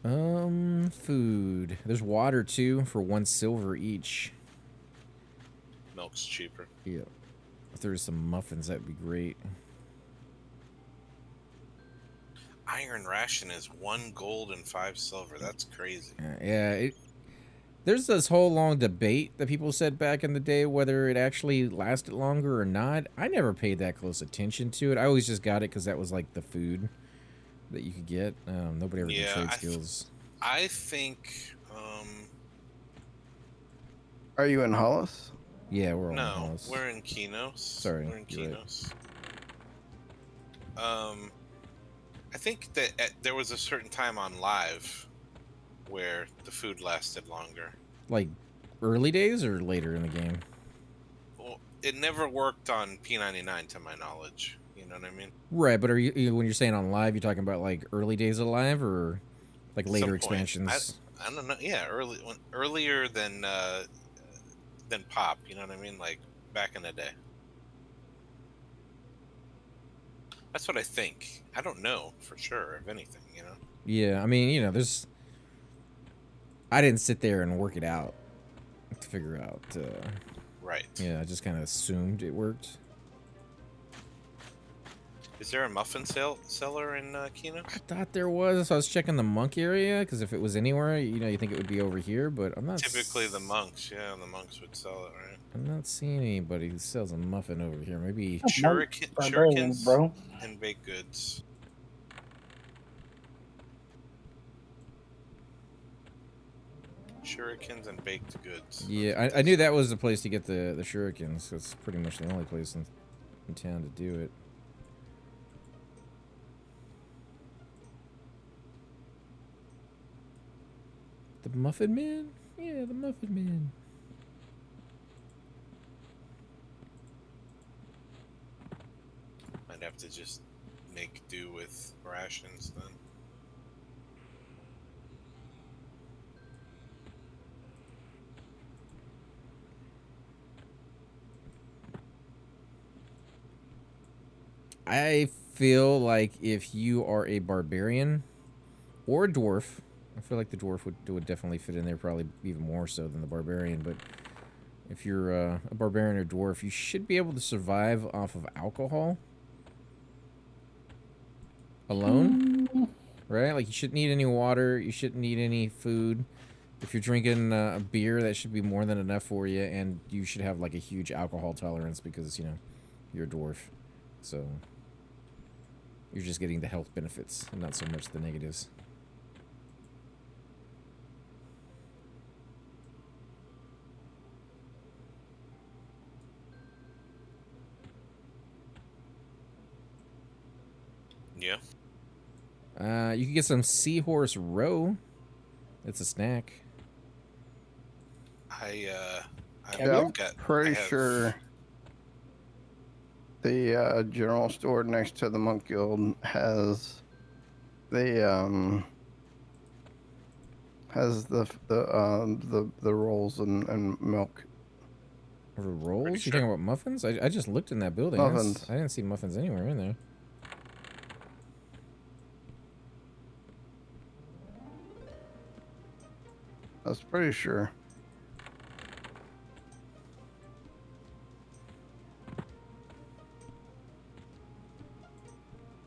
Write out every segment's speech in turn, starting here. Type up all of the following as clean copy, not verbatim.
Food. There's water too for 1 silver each. Milk's cheaper. Yeah. If there's some muffins, that'd be great. Iron ration is 1 gold and 5 silver. That's crazy. Yeah, there's this whole long debate that people said back in the day whether it actually lasted longer or not. I never paid that close attention to it. I always just got it because that was like the food that you could get. Nobody ever did Yeah, trade skills. I think Are you in Hollis? Yeah, we're all in no, Hollis. we're in Kinos. Sorry, We're in you're right. Kinos. I think that there was a certain time on live where the food lasted longer. Like early days or later in the game? Well, it never worked on P99 to my knowledge. You know what I mean? Right, but are you when you're saying on live, you're talking about like early days of live or like At later some point, expansions? I don't know. Yeah, earlier than pop. You know what I mean? Like back in the day. That's what I think. I don't know for sure of anything. You know? Yeah, I mean, there's. I didn't sit there and work it out to figure out. Right. Yeah, I just kind of assumed it worked. Is there a muffin seller in Kino? I thought there was. I was checking the monk area because if it was anywhere, you think it would be over here, but I'm not. Typically, the monks. Yeah, the monks would sell it, right? I'm not seeing anybody who sells a muffin over here. Maybe. Shurikens bro. and baked goods. Shurikens and baked goods. Yeah, I knew that was the place to get the shurikens. That's pretty much the only place in town to do it. The Muffin Man? Yeah, the Muffin Man. I'd have to just make do with rations then. I feel like if you are a barbarian or a dwarf, I feel like the dwarf would definitely fit in there, probably even more so than the barbarian. But if you're a barbarian or dwarf, you should be able to survive off of alcohol alone, right? Like you shouldn't need any water, you shouldn't need any food. If you're drinking a beer, that should be more than enough for you, and you should have like a huge alcohol tolerance because you're a dwarf, so you're just getting the health benefits and not so much the negatives. Yeah. You can get some seahorse roe. It's a snack. I'm pretty sure the general store next to the Monk Guild has the rolls and milk. Rolls? You talking about muffins? I just looked in that building. Muffins. I didn't see muffins anywhere in there. I was pretty sure.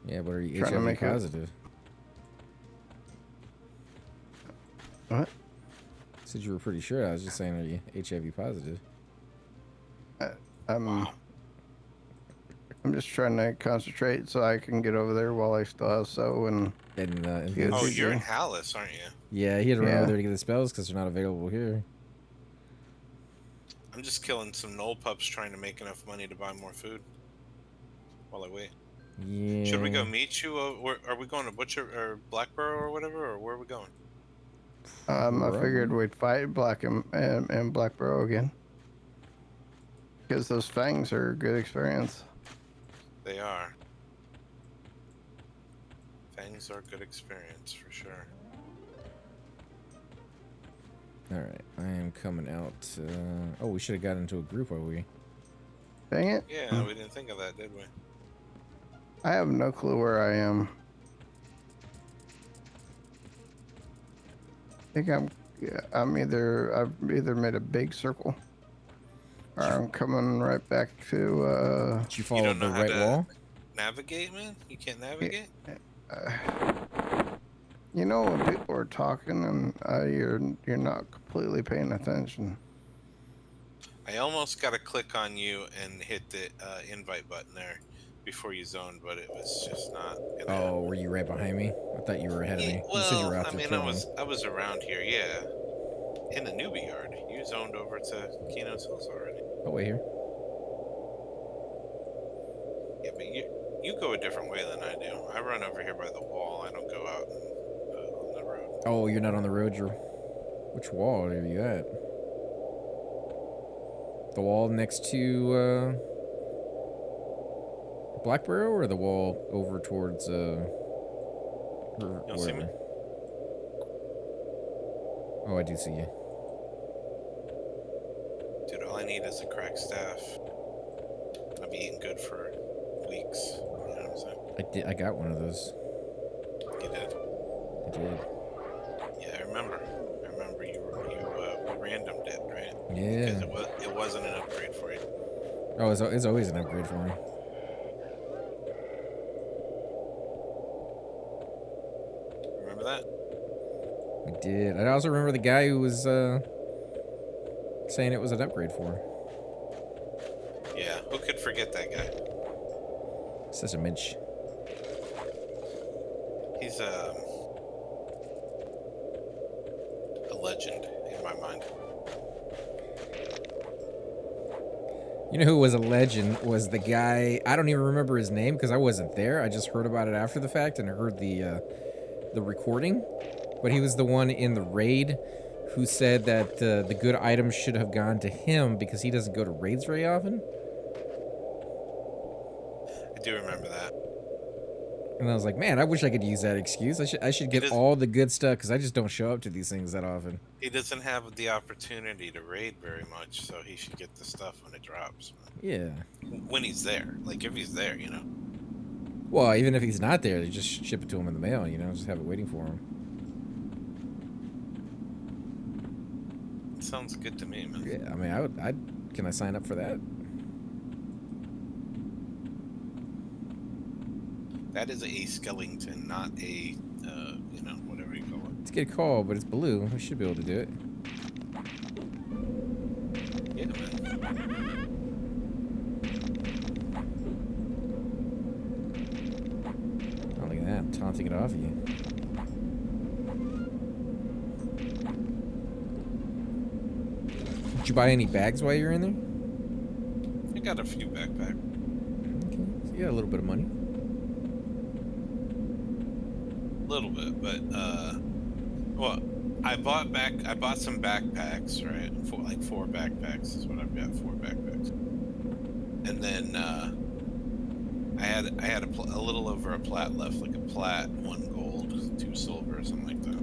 Yeah, but are you Trying to HIV make positive? What? Said you were pretty sure. I was just saying, are you HIV positive? I'm just trying to concentrate so I can get over there while I still have so and. Oh, you're in Hallis, aren't you? Yeah, he had to run over there to get the spells because they're not available here. I'm just killing some knoll pups trying to make enough money to buy more food while I wait. Yeah. Should we go meet you? Are we going to Butcher or Blackborough or whatever, or where are we going? I figured we'd fight Black and Blackborough again. Because those fangs are a good experience. They are. Fangs are a good experience for sure. Alright, I am coming out. Oh, we should have got into a group, are we? Dang it. Yeah, we didn't think of that, did we? I have no clue where I am. think I'm I've either made a big circle or I'm coming right back to Did you You follow don't the know how right to wall? navigate, man? You can't yeah, navigate? uh, you know when people are talking and you're not completely paying attention. I almost got to click on you and hit the invite button there before you zoned, but it was just not gonna Oh, were happen. you right behind me? I thought you were ahead of Yeah, me. You said you well, were out I there mean, killing. I was around here, yeah, in the newbie yard. You zoned over to Keno's Hills already. Oh, wait here. Yeah, but you go a different way than I do. I run over here by the wall. I don't go out on the road. Oh, you're not on the road. You're. Which wall are you at? The wall next to Blackborough, or the wall over towards You don't see me? wherever? Oh, I do see you. Dude, all I need is a cracked staff. I'll be eating good for weeks. You know what I'm saying? I got one of those. You did? I did. Yeah, I remember. I remember we randomed it, right? Yeah. Because it wasn't an upgrade for you. Oh, it's always an upgrade for me. Remember that? I did. I also remember the guy who was saying it was an upgrade for her. Yeah. Who could forget that guy? Such a Mitch. He's a legend in my mind. You know who was a legend was the guy. I don't even remember his name because I wasn't there. I just heard about it after the fact and I heard the recording. But he was the one in the raid who said that the good items should have gone to him because he doesn't go to raids very often. I do remember that. And I was like, man, I wish I could use that excuse. I should get all the good stuff because I just don't show up to these things that often. He doesn't have the opportunity to raid very much, so he should get the stuff when it drops. Yeah. When he's there. Like, if he's there, you know. Well, even if he's not there, they just ship it to him in the mail, you know, just have it waiting for him. It sounds good to me, man. Yeah, I mean, can I sign up for that? That is a skeleton, not a, you know, whatever you call it. It's a good call, but it's blue. We should be able to do it. Yeah, man. Oh, look at that. I'm taunting it off you. Did you buy any bags while you were in there? I got a few backpacks. Okay. So you got a little bit of money. A little bit, but well, I bought some backpacks, right? Like 4 backpacks is what I've got, 4 backpacks. And then I had a little over a plat left, like a plat, 1 gold, 2 silver, or something like that.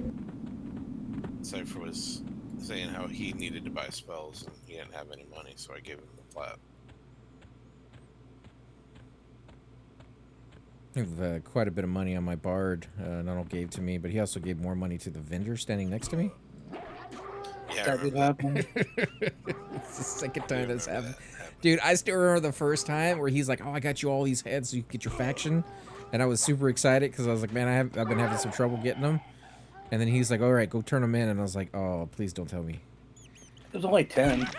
Cypher was saying how he needed to buy spells and he didn't have any money, so I gave him the plat. I have quite a bit of money on my bard. Donald gave to me, but he also gave more money to the vendor standing next to me. Yeah, That did happen. It's the second time that's happened. Dude, I still remember the first time where he's like, oh, I got you all these heads so you can get your faction. And I was super excited because I was like, man, I've been having some trouble getting them. And then he's like, all right, go turn them in. And I was like, oh, please don't tell me. It was only 10.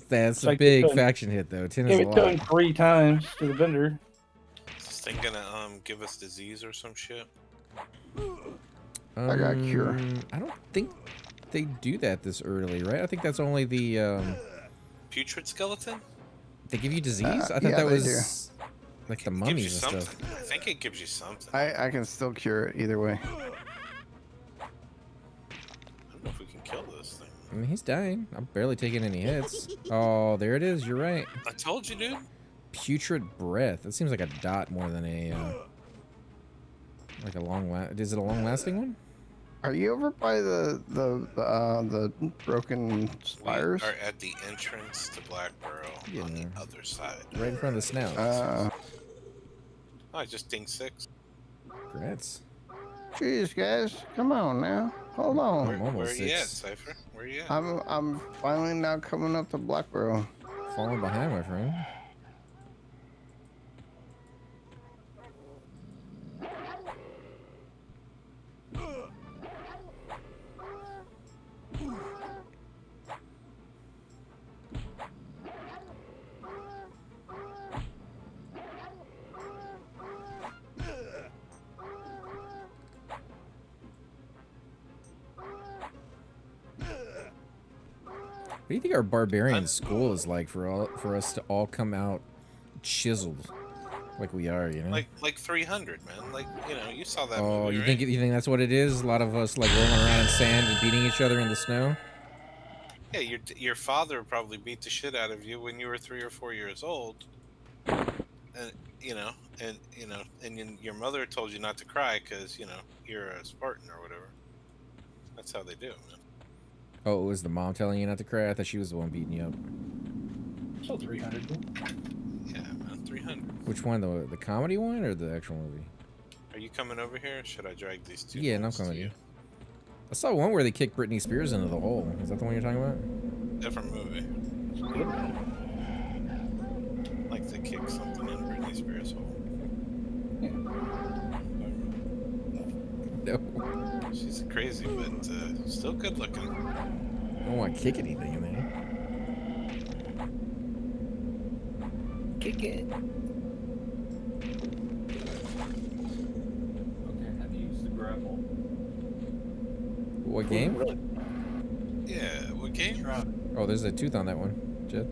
That's a big faction hit, though. 10 is a Gave it to lot. him 3 times to the vendor. Is this thing gonna give us disease or some shit? I got cure. I don't think they do that this early, right? I think that's only the Putrid skeleton? they give you disease. I thought yeah, that they was like the mummies and stuff. I think it gives you something. I can still cure it either way. I don't know if we can kill this thing. I mean, he's dying. I'm barely taking any hits. Oh, there it is. You're right. I told you, dude. Putrid breath. That seems like a dot more than a like a long. Is it a long-lasting one? Are you over by the broken spires? We are at the entrance to Blackborough on the other side. Right in front of the snout. Oh, I just dinged 6. Congrats. Jeez, guys, come on now. Hold on. I'm Where are almost you at, 6. Cypher? Where are you at? I'm finally now coming up to Blackboro. Falling behind, my friend. What do you think our barbarian school is like for us to all come out chiseled like we are, you know? Like 300, man. Like, you know, you saw that Oh, movie, you right? think that's what it is? A lot of us like rolling around in sand and beating each other in the snow? Yeah, your father probably beat the shit out of you when you were 3 or 4 years old, and you know, and your mother told you not to cry because you're a Spartan or whatever. That's how they do, man. Oh, it was the mom telling you not to cry? I thought she was the one beating you up. So 300. Yeah, man. 300. Which one, the comedy one or the actual movie? Are you coming over here? Or should I drag these two? Yeah, no, I'm noobs coming to to you? you. I saw one where they kicked Britney Spears into the hole. Is that the one you're talking about? Different movie. Good one. Like to kick something in Britney Spears' hole. No. She's crazy, but still good looking. I don't want to kick anything in there. Kick it. Okay, have you used the grapple? What game? Really? Yeah, what game? Oh, there's a tooth on that one, Jed.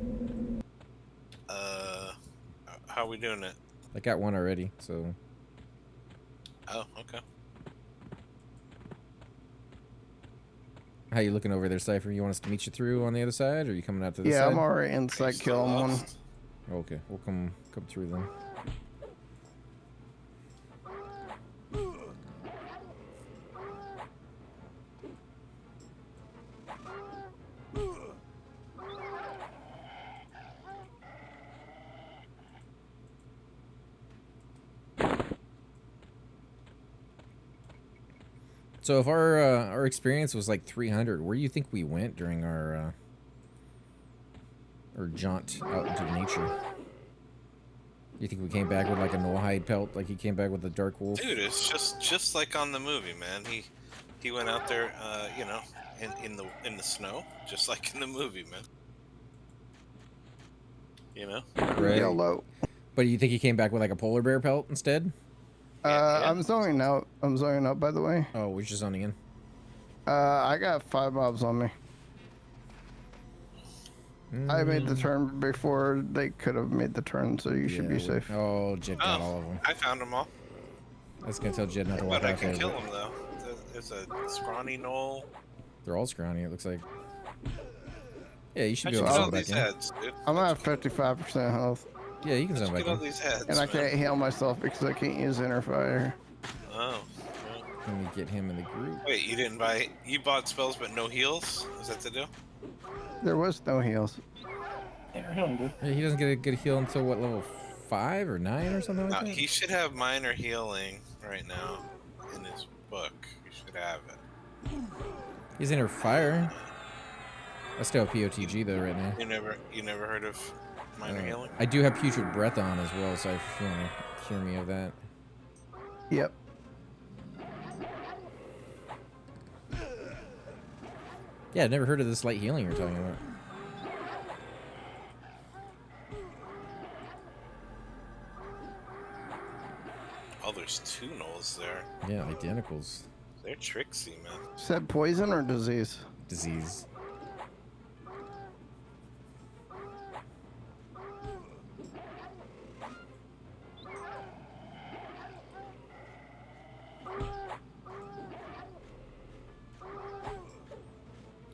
How we doing it? I got one already, so... Oh, okay. How you looking over there, Cypher? You want us to meet you through on the other side, or are you coming out to this Yeah, side? I'm already Are you inside still killing one. lost? Okay, we'll come through then. So if our experience was like 300, where do you think we went during our jaunt out into nature? You think we came back with like a Noahide pelt, like he came back with the Dark Wolf? Dude, it's just like on the movie, man. He went out there, in the snow, just like in the movie, man. You know? Right. Yellow. But you think he came back with like a polar bear pelt instead? Yeah. I'm zoning out. I'm zoning out, by the way. Oh, we're just zoning in. I got 5 mobs on me. I made the turn before they could have made the turn, so you should be safe. Oh, Jed got all of them. I found them all. I was gonna tell Jed not to walk But I out can there. kill But them though. There's a scrawny knoll. they're all scrawny. It looks like. Yeah, you should I be should able to get all zone back these in. heads, dude. I'm at 55% health, Yeah, you can Let's zone back get all in. these heads. and I man. can't heal myself because I can't use inner fire. Oh. Let me get him in the group. Wait, you bought spells but no heals? Is that the deal? There was no heals. Yeah, healing good. Yeah, he doesn't get a good heal until what, level 5 or 9 or something like that? He should have minor healing right now in his book. He should have it. He's in her fire. I still have POTG though right now. You never heard of minor healing? I do have putrid breath on as well, so if you want to cure me of that. Yep. Yeah, I've never heard of this light healing you're talking about. Oh, there's 2 gnolls there. Yeah, identicals. They're tricksy, man. Said poison or disease? Disease.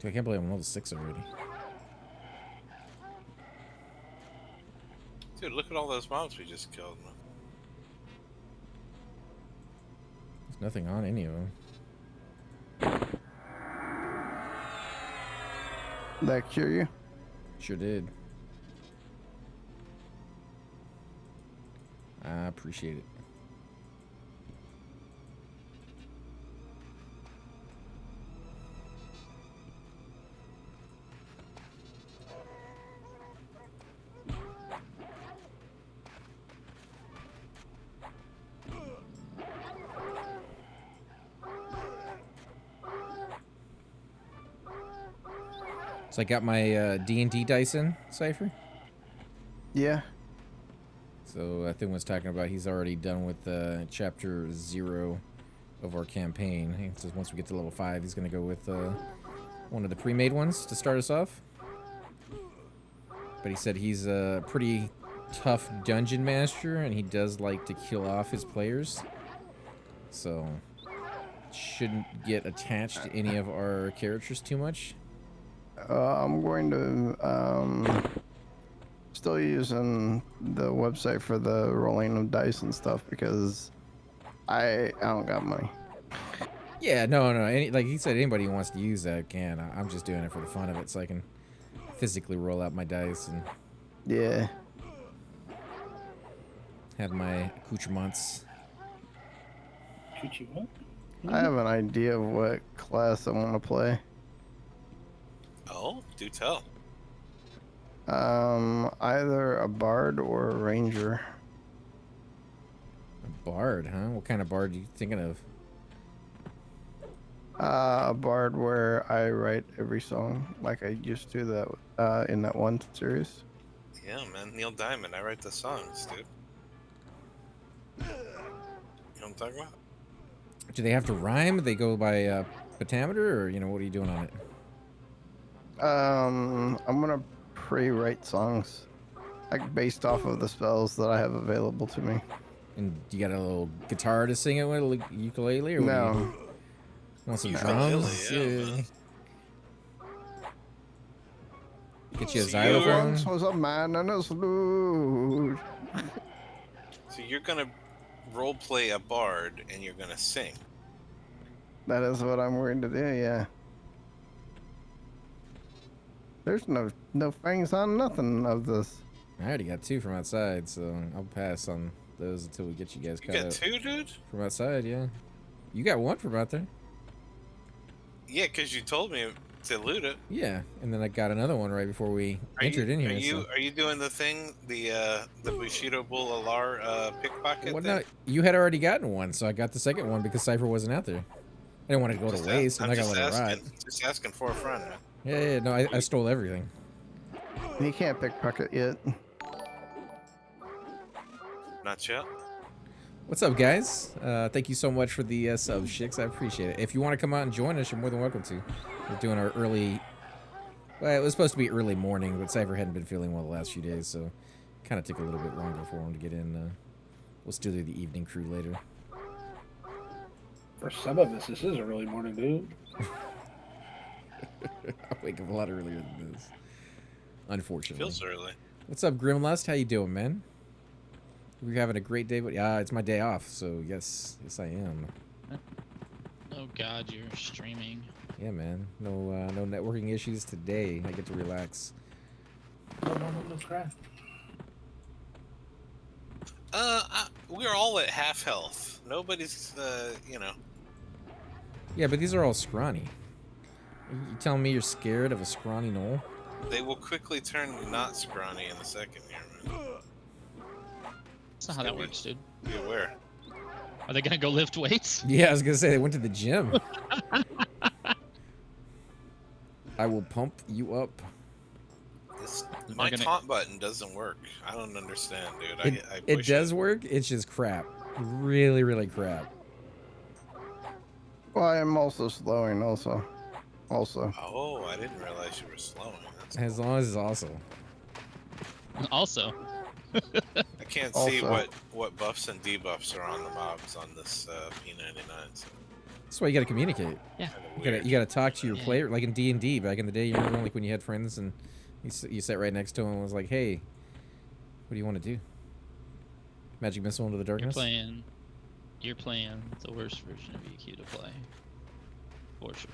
Dude, I can't believe I'm level 6 already. Dude, look at all those mobs we just killed, man. There's nothing on any of them. That cure you? Sure did. I appreciate it. So I got my D&D dice in, Cypher. Yeah. So I think was talking about he's already done with chapter 0 of our campaign. He says once we get to level 5, he's going to go with one of the pre-made ones to start us off. But he said he's a pretty tough dungeon master, and he does like to kill off his players. So shouldn't get attached to any of our characters too much. I'm going to still using the website for the rolling of dice and stuff because I don't got money. Yeah, no. Like he said, anybody who wants to use that can. I'm just doing it for the fun of it, so I can physically roll out my dice and Yeah. have my accoutrements. Shoot you what? I have an idea of what class I want to play. Oh, do tell. Either a bard or a ranger. A bard, huh? What kind of bard are you thinking of? A bard where I write every song like I used to that in that one series. Yeah, man. Neil Diamond. I write the songs, dude. You know what I'm talking about? Do they have to rhyme? Do they go by pentameter, or what are you doing on it? I'm gonna pre-write songs, like based off of the spells that I have available to me. And you got a little guitar to sing it with, like ukulele, or what do No, you want some Ukulele, drums? yeah, man. Get you a So you- xylophone. once was a man and his lute. So you're gonna role play a bard and you're gonna sing. That is what I'm going to do. Yeah. There's no fangs on nothing of this. I already got 2 from outside, so I'll pass on those until we get you guys You caught got up. 2, dude? From outside, yeah. You got 1 from out there. Yeah, because you told me to loot it. Yeah, and then I got another one right before we entered in here. Are you doing the thing, the Bushido Bull Alar pickpocket Well, thing? no, you had already gotten 1, so I got the second one because Cypher wasn't out there. I didn't want it to go to waste. I'm not gonna let it rot. Just asking for a friend, man. Yeah, no, I stole everything. He can't pickpocket yet. Not yet. What's up, guys? Thank you so much for the subs, Shix. I appreciate it. If you want to come out and join us, you're more than welcome to. We're doing our early... Well, it was supposed to be early morning, but Cypher hadn't been feeling well the last few days, so kind of took a little bit longer for him to get in. We'll still do the evening crew later. For some of us, this is a early morning, dude. I wake up a lot earlier than this, unfortunately. Feels early. What's up, Grimlust? How you doing, man? We're having a great day, but yeah, it's my day off, so yes, I am. Oh God, you're streaming. Yeah, man. No networking issues today. I get to relax. No, cry. We're all at half health. Nobody's, Yeah, but these are all scrawny. You telling me you're scared of a scrawny knoll? They will quickly turn not scrawny in a second here, man. That's not how that works, dude. Be aware. Are they gonna go lift weights? Yeah, I was gonna say they went to the gym. I will pump you up. My gonna- taunt button doesn't work. I don't understand, dude. It push does work. It's just crap. Really, really crap. Well, I am also slowing. Also. Oh, I didn't realize you were slowing. That's As long as it's also. Also, I can't see Also. what buffs and debuffs are on the mobs on this p99. So That's why you gotta communicate. yeah. You gotta talk to your Yeah. player, like in D&D back in the day. You remember like when you had friends and you sat right next to him and was like, "Hey, what do you want to do? Magic missile into the darkness?" You're playing the worst version of EQ to play. For sure.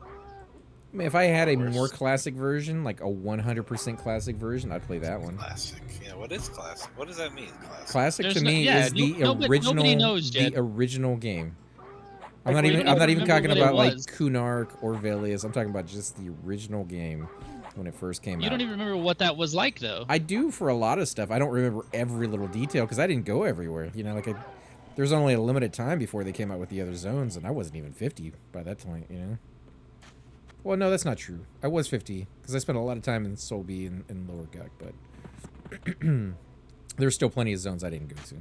I mean, if I had a Worse. more classic version, like a 100% classic version, I'd play that one. classic. Yeah, what is classic? What does that mean, classic? Classic There's to no- me yeah, is the nobody original, knows, the Jed. original game. Like, I'm we not don't even remember talking what it about like was. Kunark or Velius. I'm talking about just the original game when it first came You out. don't even remember what that was like, though. I do for a lot of stuff. I don't remember every little detail because I didn't go everywhere. There's only a limited time before they came out with the other zones, and I wasn't even 50 by that point. Well, no, that's not true. I was 50 because I spent a lot of time in Solby and Lower Guk, but there's still plenty of zones I didn't go to.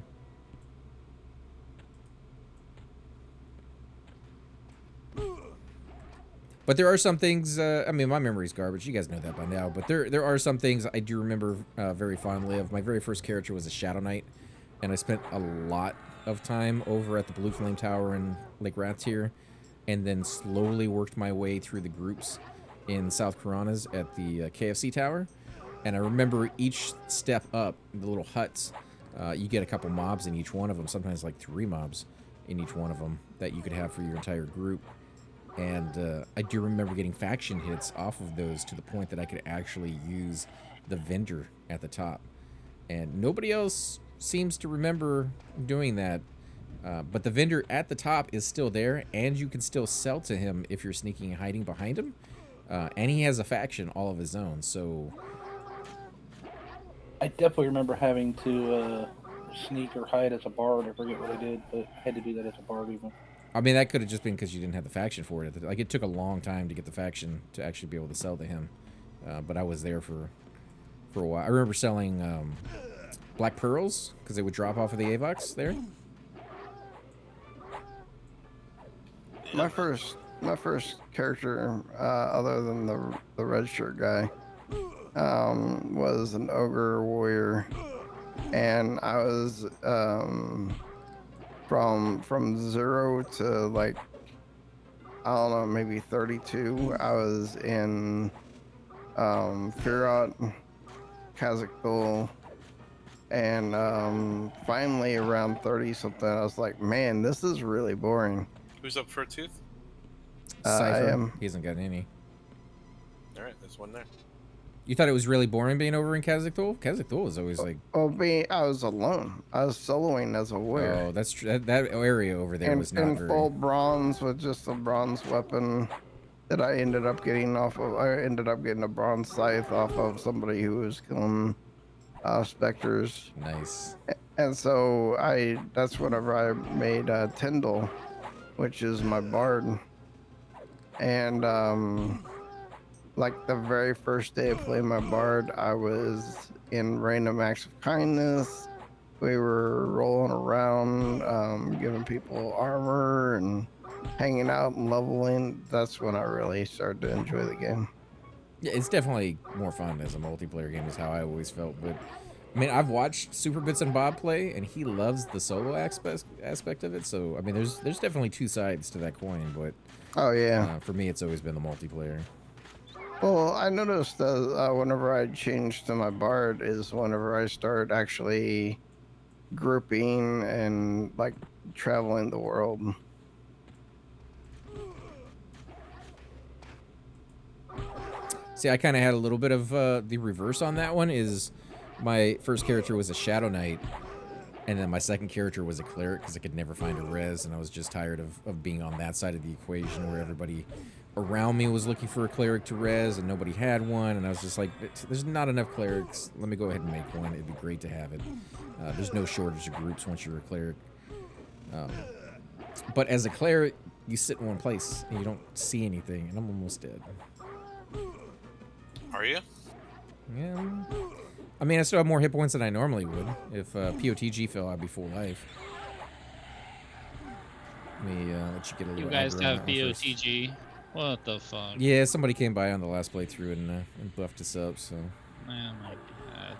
But there are some things. I mean, my memory's garbage. You guys know that by now. But there are some things I do remember very fondly of. My very first character was a Shadow Knight, and I spent a lot of time over at the Blue Flame Tower in Lake Rathtier, and then slowly worked my way through the groups in South Piranhas at the KFC Tower. And I remember each step up, the little huts, you get a couple mobs in each one of them, sometimes like 3 mobs in each one of them that you could have for your entire group. And I do remember getting faction hits off of those to the point that I could actually use the vendor at the top. And nobody else seems to remember doing that. But the vendor at the top is still there, and you can still sell to him if you're sneaking and hiding behind him. And he has a faction all of his own, so... I definitely remember having to sneak or hide as a bard. I forget what I did, but I had to do that as a bard even. I mean, that could have just been because you didn't have the faction for it. Like, it took a long time to get the faction to actually be able to sell to him. But I was there for a while. I remember selling Black Pearls, because they would drop off of the Avox there. My first character, other than the red shirt guy, was an ogre warrior, and I was from 0 to like, I don't know, maybe 32. I was in Firot, Kazakhstan, and finally around 30 something, I was like, man, this is really boring. Who's up for a tooth? Cypher. I am. He hasn't got any. All right, there's one there. You thought it was really boring being over in Kazakhstan? Kazakhstan was always like... Well, I was alone. I was soloing as a warrior. Oh, that's true. That area over there was not in very... full bronze with just a bronze weapon that I ended up getting off of. I ended up getting a bronze scythe off of somebody who was killing specters. Nice. And so that's whenever I made Tyndall, which is my bard. And like the very first day I played my bard, I was in Random Acts of Kindness. We were rolling around, giving people armor and hanging out and leveling. That's when I really started to enjoy the game. Yeah, it's definitely more fun as a multiplayer game is how I always felt. But I mean, I've watched Super Bits and Bob play, and he loves the solo aspect of it. So I mean, there's definitely 2 sides to that coin. But oh yeah, for me, it's always been the multiplayer. Well, I noticed whenever I changed to my bard is whenever I start actually grouping and like traveling the world. See, I kind of had a little bit of the reverse on that one. Is my first character was a Shadow Knight, and then my second character was a cleric because I could never find a res, and I was just tired of being on that side of the equation where everybody around me was looking for a cleric to res and nobody had one, and I was just like, there's not enough clerics. Let me go ahead and make one. It'd be great to have it. There's no shortage of groups once you're a cleric. But as a cleric, you sit in one place and you don't see anything, and I'm almost dead. Are you? Yeah. I mean, I still have more hit points than I normally would. If POTG fell, I'd be full life. Let me let you get a little. You guys aggro on have that one first. BOTG. What the fuck? Yeah, somebody came by on the last playthrough and buffed us up, so... Oh my god.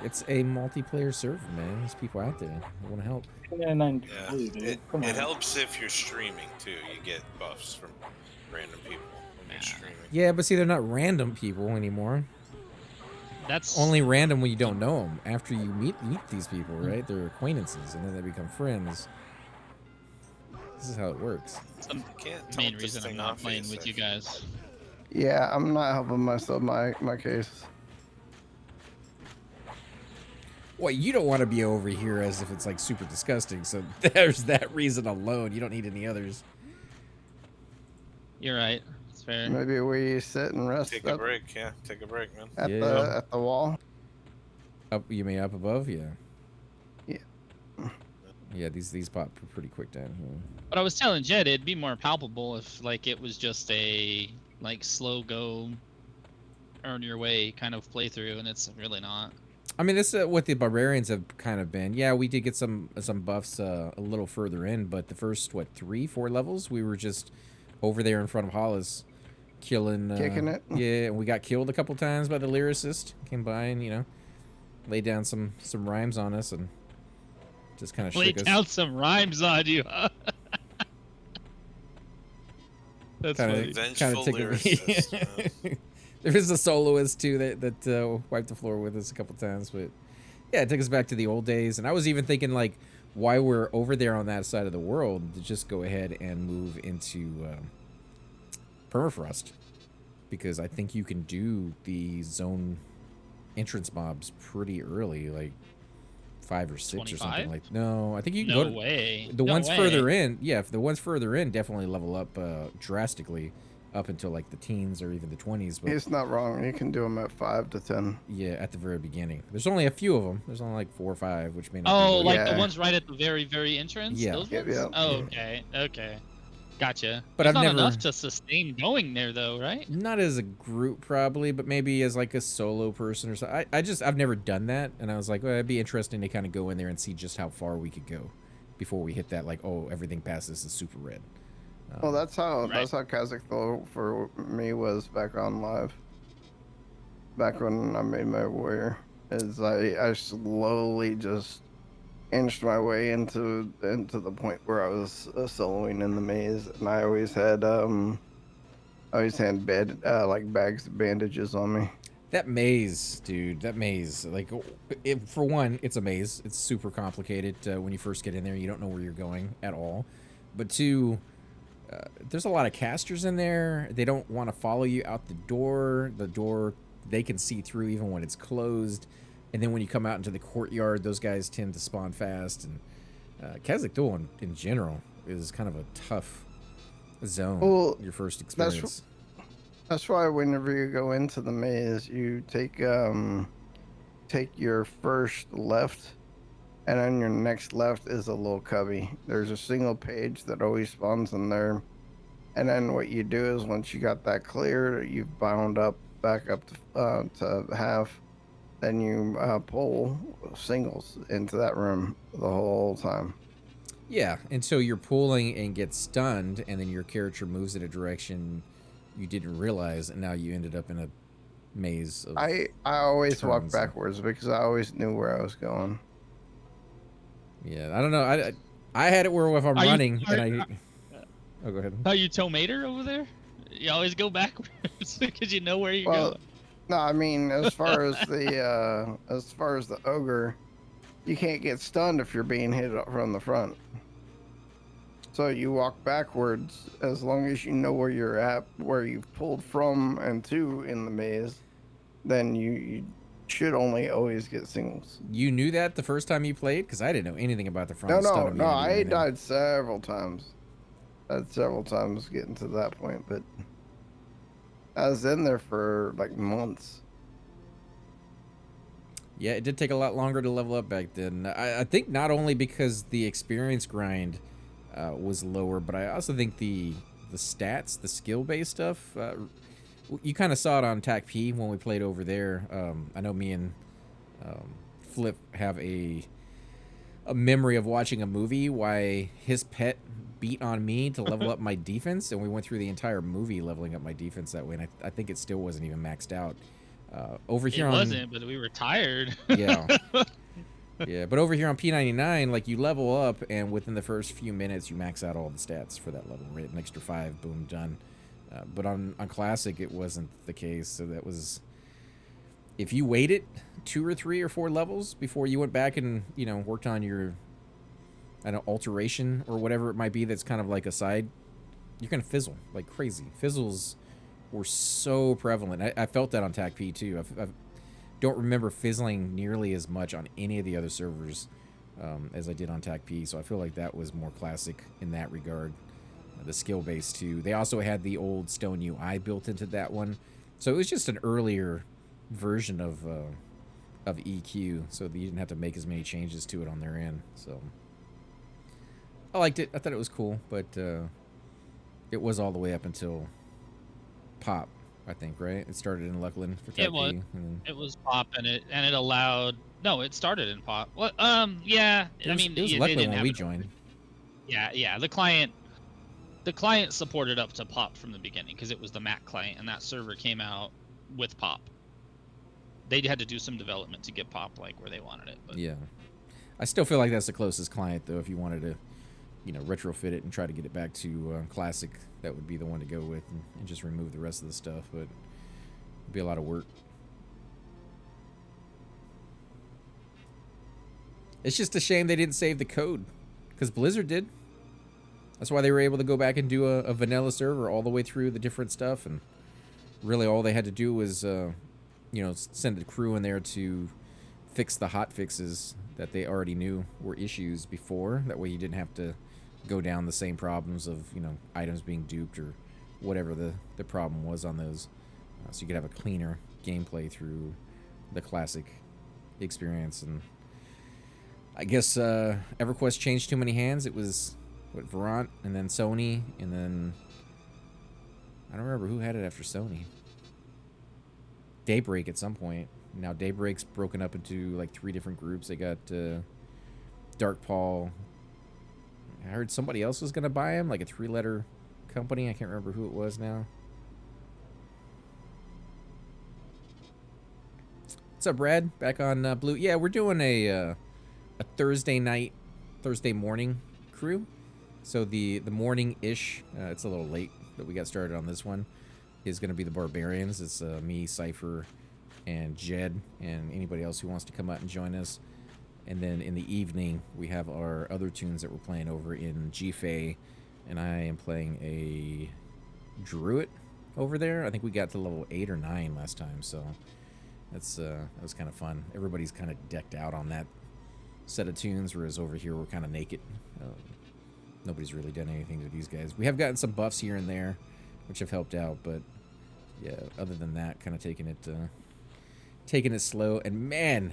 It's a multiplayer server, man. There's people out there who want to help. Yeah. Dude, It come on. helps if you're streaming too. You get buffs from random people when you're streaming. Yeah, but see, they're not random people anymore. That's Only random when you don't know them. After you meet these people, right? They're acquaintances, and then they become friends. This is how it works. the Can't main tell this reason I'm thing not off playing yet, with you Seth. guys. Yeah, I'm not helping myself. My case. Well, you don't want to be over here as if it's like super disgusting, so there's that reason alone. You don't need any others. You're right. It's fair. Maybe we sit and rest Take a break, yeah. Take a break, man. at Yeah. the wall. Up, you mean up above? Yeah. Yeah, these pop pretty quick down here. But I was telling Jed it'd be more palpable if like it was just a like slow go, earn your way kind of playthrough, and it's really not. I mean, this is what the barbarians have kind of been. Yeah, we did get some buffs a little further in, but the first 3-4 levels, we were just over there in front of Hollis, killing, Kicking it. Yeah, and we got killed a couple times by the lyricist. Came by and laid down some rhymes on us and just kind of Lay shook us. down some rhymes on you. Huh? That's funny. Vengeful lyricist. There is a soloist too that wiped the floor with us a couple times, but yeah, it took us back to the old days. And I was even thinking like, why we're over there on that side of the world, to just go ahead and move into permafrost, because I think you can do the zone entrance mobs pretty early, like 5 or 6 or something 25? like. No, I think you can No go to way. the No ones way. further in. Yeah, the ones further in definitely level up drastically, up until like the teens or even the 20s. But He's not wrong. You can do them at 5 to 10. yeah, at the very beginning. There's only a few of them. There's only like 4 or 5, which may not Oh, be like Yeah. the ones right at the very, very entrance? Yeah. Those Yep, ones? yep. Oh, Yeah. okay. Okay. Gotcha. But There's I've not never- enough to sustain going there, though, right? Not as a group probably, but maybe as like a solo person or something. I've never done that, and I was like, well, it'd be interesting to kind of go in there and see just how far we could go before we hit that, like, oh, everything past this is super red. Well, that's how Right. Kazakhstan for me was back on live. Back when I made my warrior, is I slowly just inched my way into the point where I was soloing in the maze, and I always had like bags of bandages on me. That maze, dude, that maze, like, for one, it's a maze. It's super complicated when you first get in there. You don't know where you're going at all. But two, there's a lot of casters in there. They don't want to follow you out the door. The door, they can see through even when it's closed. And then when you come out into the courtyard, those guys tend to spawn fast. And Kazakhstan in general is kind of a tough zone. Well, your first that's experience. That's why whenever you go into the maze, you take your first left, and on your next left is a little cubby. There's a single page that always spawns in there, and then what you do is once you got that cleared, you've bound up back up to half, then you pull singles into that room the whole time. Yeah, and so you're pulling and get stunned, and then your character moves in a direction you didn't realize, and now you ended up in a maze. Of I always walk turns. backwards because I always knew where I was going. Yeah, I don't know. I had it where if I'm Are you- running are- and oh, go ahead. Are you tomater over there? You always go backwards because you know where you're Well, going. no, I mean as far as the ogre, you can't get stunned if you're being hit from the front. So you walk backwards as long as you know where you're at, where you've pulled from and to in the maze. Then you should only always get singles. You knew that the first time you played? Because I didn't know anything about the front. No, stun no, immunity no. or I anything. died several times. Getting to that point, but I was in there for like months. Yeah, it did take a lot longer to level up back then. I think not only because the experience grind was lower, but I also think the stats, the skill-based stuff, you kind of saw it on TAC P when we played over there. I know me and Flip have a memory of watching a movie why his pet beat on me to level up my defense, and we went through the entire movie leveling up my defense that way, and I think it still wasn't even maxed out. Over here It on wasn't, but we were tired. yeah. Yeah, but over here on P99, like, you level up, and within the first few minutes, you max out all the stats for that level, right? An extra 5, boom, done. But on Classic, it wasn't the case, so that was... If you waited 2 or 3 or 4 levels before you went back and, worked on your, I don't know, alteration or whatever it might be that's kind of like a side, you're going to fizzle like crazy. Fizzles were so prevalent. I felt that on TAC P, too. I don't remember fizzling nearly as much on any of the other servers as I did on TAC P, so I feel like that was more classic in that regard. The skill base too. They also had the old Stone UI built into that one, so it was just an earlier version of EQ, so that you didn't have to make as many changes to it on their end. So I liked it. I thought it was cool, but it was all the way up until Pop, I think, right? It started in Luckland for Type It was. P. And It was pop, and it allowed. No, it started in pop. What? Yeah. I mean, it was they Luckland didn't when have we it. joined. Yeah. The client supported up to pop from the beginning because it was the Mac client, and that server came out with pop. They had to do some development to get pop like where they wanted it. But Yeah. I still feel like that's the closest client, though. If you wanted to, retrofit it and try to get it back to Classic, that would be the one to go with, and just remove the rest of the stuff. But it'd be a lot of work. It's just a shame they didn't save the code, because Blizzard did. That's why they were able to go back and do a vanilla server all the way through the different stuff, and really all they had to do was, send a crew in there to fix the hot fixes that they already knew were issues before. That way you didn't have to go down the same problems of, items being duped or whatever the problem was on those. So you could have a cleaner gameplay through the Classic experience. And I guess EverQuest changed too many hands. It was, Verant, and then Sony, and then I don't remember who had it after Sony. Daybreak at some point. Now Daybreak's broken up into like 3 different groups. They got Dark Paul. I heard somebody else was gonna buy him, like a 3-letter company. I can't remember who it was now. What's up, Brad? Back on Blue. Yeah, we're doing a Thursday morning crew. So the morning-ish, it's a little late that we got started on this one, is going to be the Barbarians. It's me, Cypher, and Jed, and anybody else who wants to come out and join us. And then in the evening, we have our other tunes that we're playing over in GFA, and I am playing a Druid over there. I think we got to level 8 or 9 last time, so that was kind of fun. Everybody's kind of decked out on that set of tunes, whereas over here we're kind of naked. Nobody's really done anything to these guys. We have gotten some buffs here and there, which have helped out, but yeah, other than that, kind of taking it slow. And man,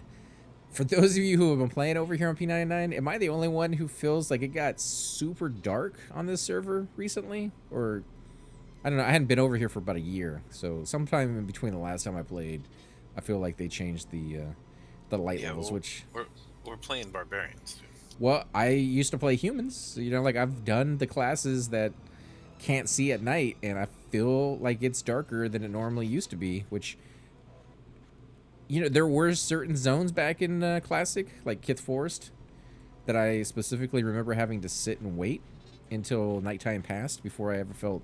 for those of you who have been playing over here on P99, am I the only one who feels like it got super dark on this server recently? Or I don't know. I hadn't been over here for about a year, so sometime in between the last time I played, I feel like they changed the light levels, which we're playing barbarians, dude. Well, I used to play humans. Like I've done the classes that can't see at night, and I feel like it's darker than it normally used to be, which, there were certain zones back in Classic, like Kith Forest, that I specifically remember having to sit and wait until nighttime passed before I ever felt,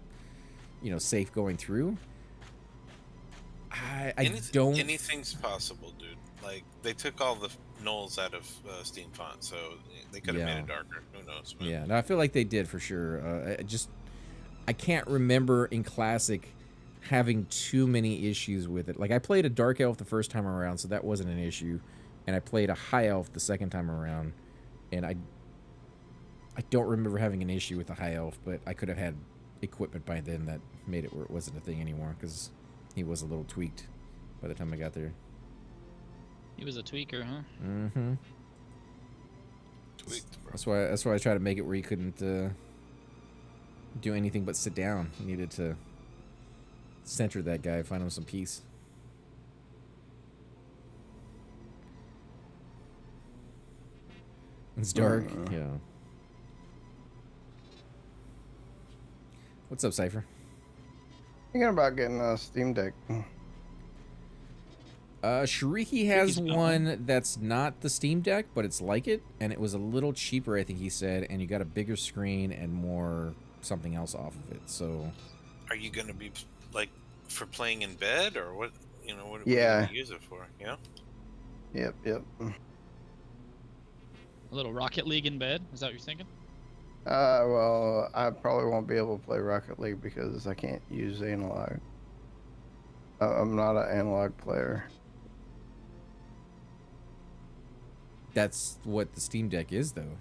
safe going through. Anything's possible, dude. Like, they took all the nulls out of Steam Font, so they could have made it darker. Who knows? Man. Yeah, no, I feel like they did for sure. I can't remember in Classic having too many issues with it. Like, I played a Dark Elf the first time around, so that wasn't an issue. And I played a High Elf the second time around, and I don't remember having an issue with the High Elf, but I could have had equipment by then that made it where it wasn't a thing anymore, because he was a little tweaked by the time I got there. He was a tweaker, huh? Mm-hmm. Tweaked, bro. That's why I tried to make it where he couldn't do anything but sit down. He needed to center that guy, find him some peace. It's dark. Yeah. What's up, Cypher? Thinking about getting a Steam Deck. Shariki has one that's not the Steam Deck, but it's like it, and it was a little cheaper, I think he said, and you got a bigger screen and more something else off of it. So, are you gonna be like for playing in bed, or what? What are you Yeah. gonna use it for? Yeah. Yep. A little Rocket League in bed? Is that what you're thinking? Well, I probably won't be able to play Rocket League because I can't use analog. I'm not an analog player. that's what the Steam Deck is, though.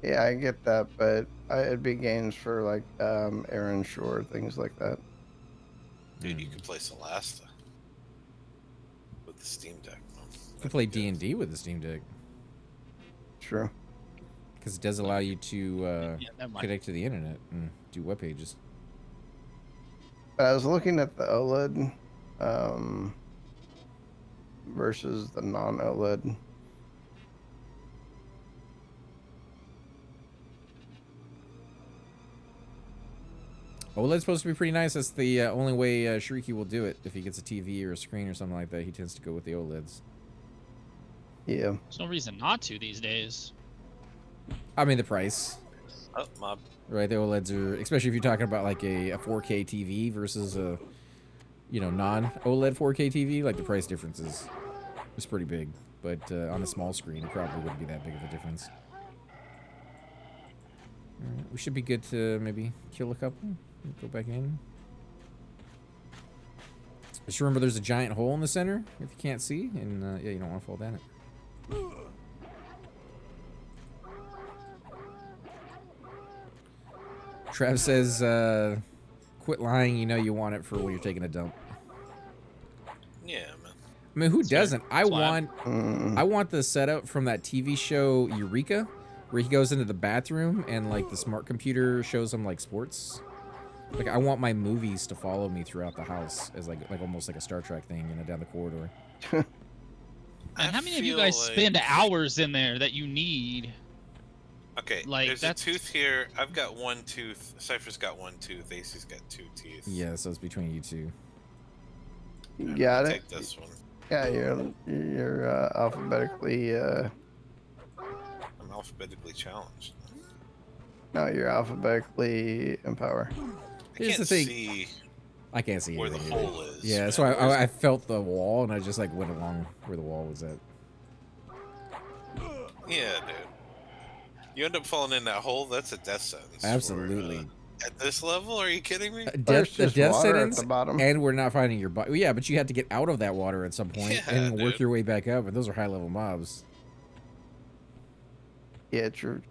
Yeah, I get that, but it'd be games for like Aaron Shore, things like that. Dude, you could play Solasta with the Steam Deck. You can play D&D with the Steam Deck. True. Because it does allow you to Yeah, never mind. connect to the internet and do web pages. I was looking at the OLED versus the non-OLED. OLED's supposed to be pretty nice. That's the only way Shrieky will do it. If he gets a TV or a screen or something like that, he tends to go with the OLEDs. Yeah. There's no reason not to these days. I mean, the price. Oh, mob. Right, the OLEDs are, especially if you're talking about like a 4K TV versus a, non-OLED 4K TV, like the price difference is pretty big. But on a small screen, it probably wouldn't be that big of a difference. All right, we should be good to maybe kill a couple. Go back in. Just remember, there's a giant hole in the center if you can't see, and yeah, you don't want to fall down it. Trav says, quit lying, you know you want it for when you're taking a dump. Yeah, man. I mean, who Fair. doesn't? I That's why want the setup from that TV show Eureka, where he goes into the bathroom and like the smart computer shows him like sports. Like, I want my movies to follow me throughout the house as like almost like a Star Trek thing, down the corridor. And how many of you guys spend hours in there that you need? Okay, Like, there's that's- a tooth here. I've got one tooth. Cypher's got one tooth. AC's got 2 teeth. Yeah, so it's between you two. You I'm got gonna it. Take this one. Yeah, you're alphabetically. I'm alphabetically challenged. No, you're alphabetically in power. I Here's can't the thing. see I can't see where the anything either. hole is. Yeah, man. so I felt the wall and I just like went along where the wall was at. Yeah, dude. You end up falling in that hole. That's a death sentence. for, Absolutely. at this level, are you kidding me? There's The just death water at sentence, the bottom. and we're not finding your body. Yeah, but you have to get out of that water at some point Yeah, and work dude. your way back up, and those are high level mobs. Yeah, true.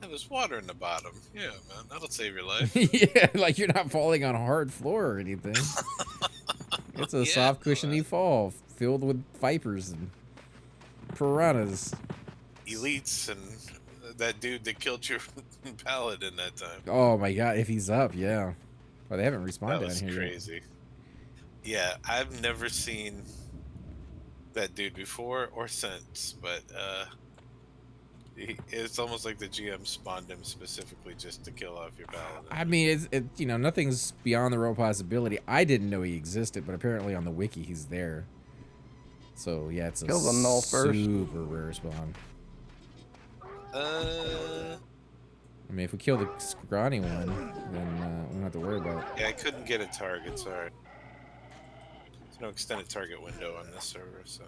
Yeah, there's water in the bottom. Yeah, man, that'll save your life. Yeah, like you're not falling on a hard floor or anything. It's a Yeah, soft, cushiony fall filled with vipers and piranhas. Elites and that dude that killed your paladin that time. Oh my god, if he's up, yeah. Well, they haven't respawned That down was here yet. crazy. Yeah, I've never seen that dude before or since, but it's almost like the GM spawned him specifically just to kill off your paladin. I mean, nothing's beyond the realm of possibility. I didn't know he existed, but apparently on the wiki he's there. So yeah, it's a Kill the null first. super rare spawn. Uh, I mean, if we kill the scrawny one, then we don't have to worry about it. yeah, I couldn't get a target, sorry. There's no extended target window on this server, so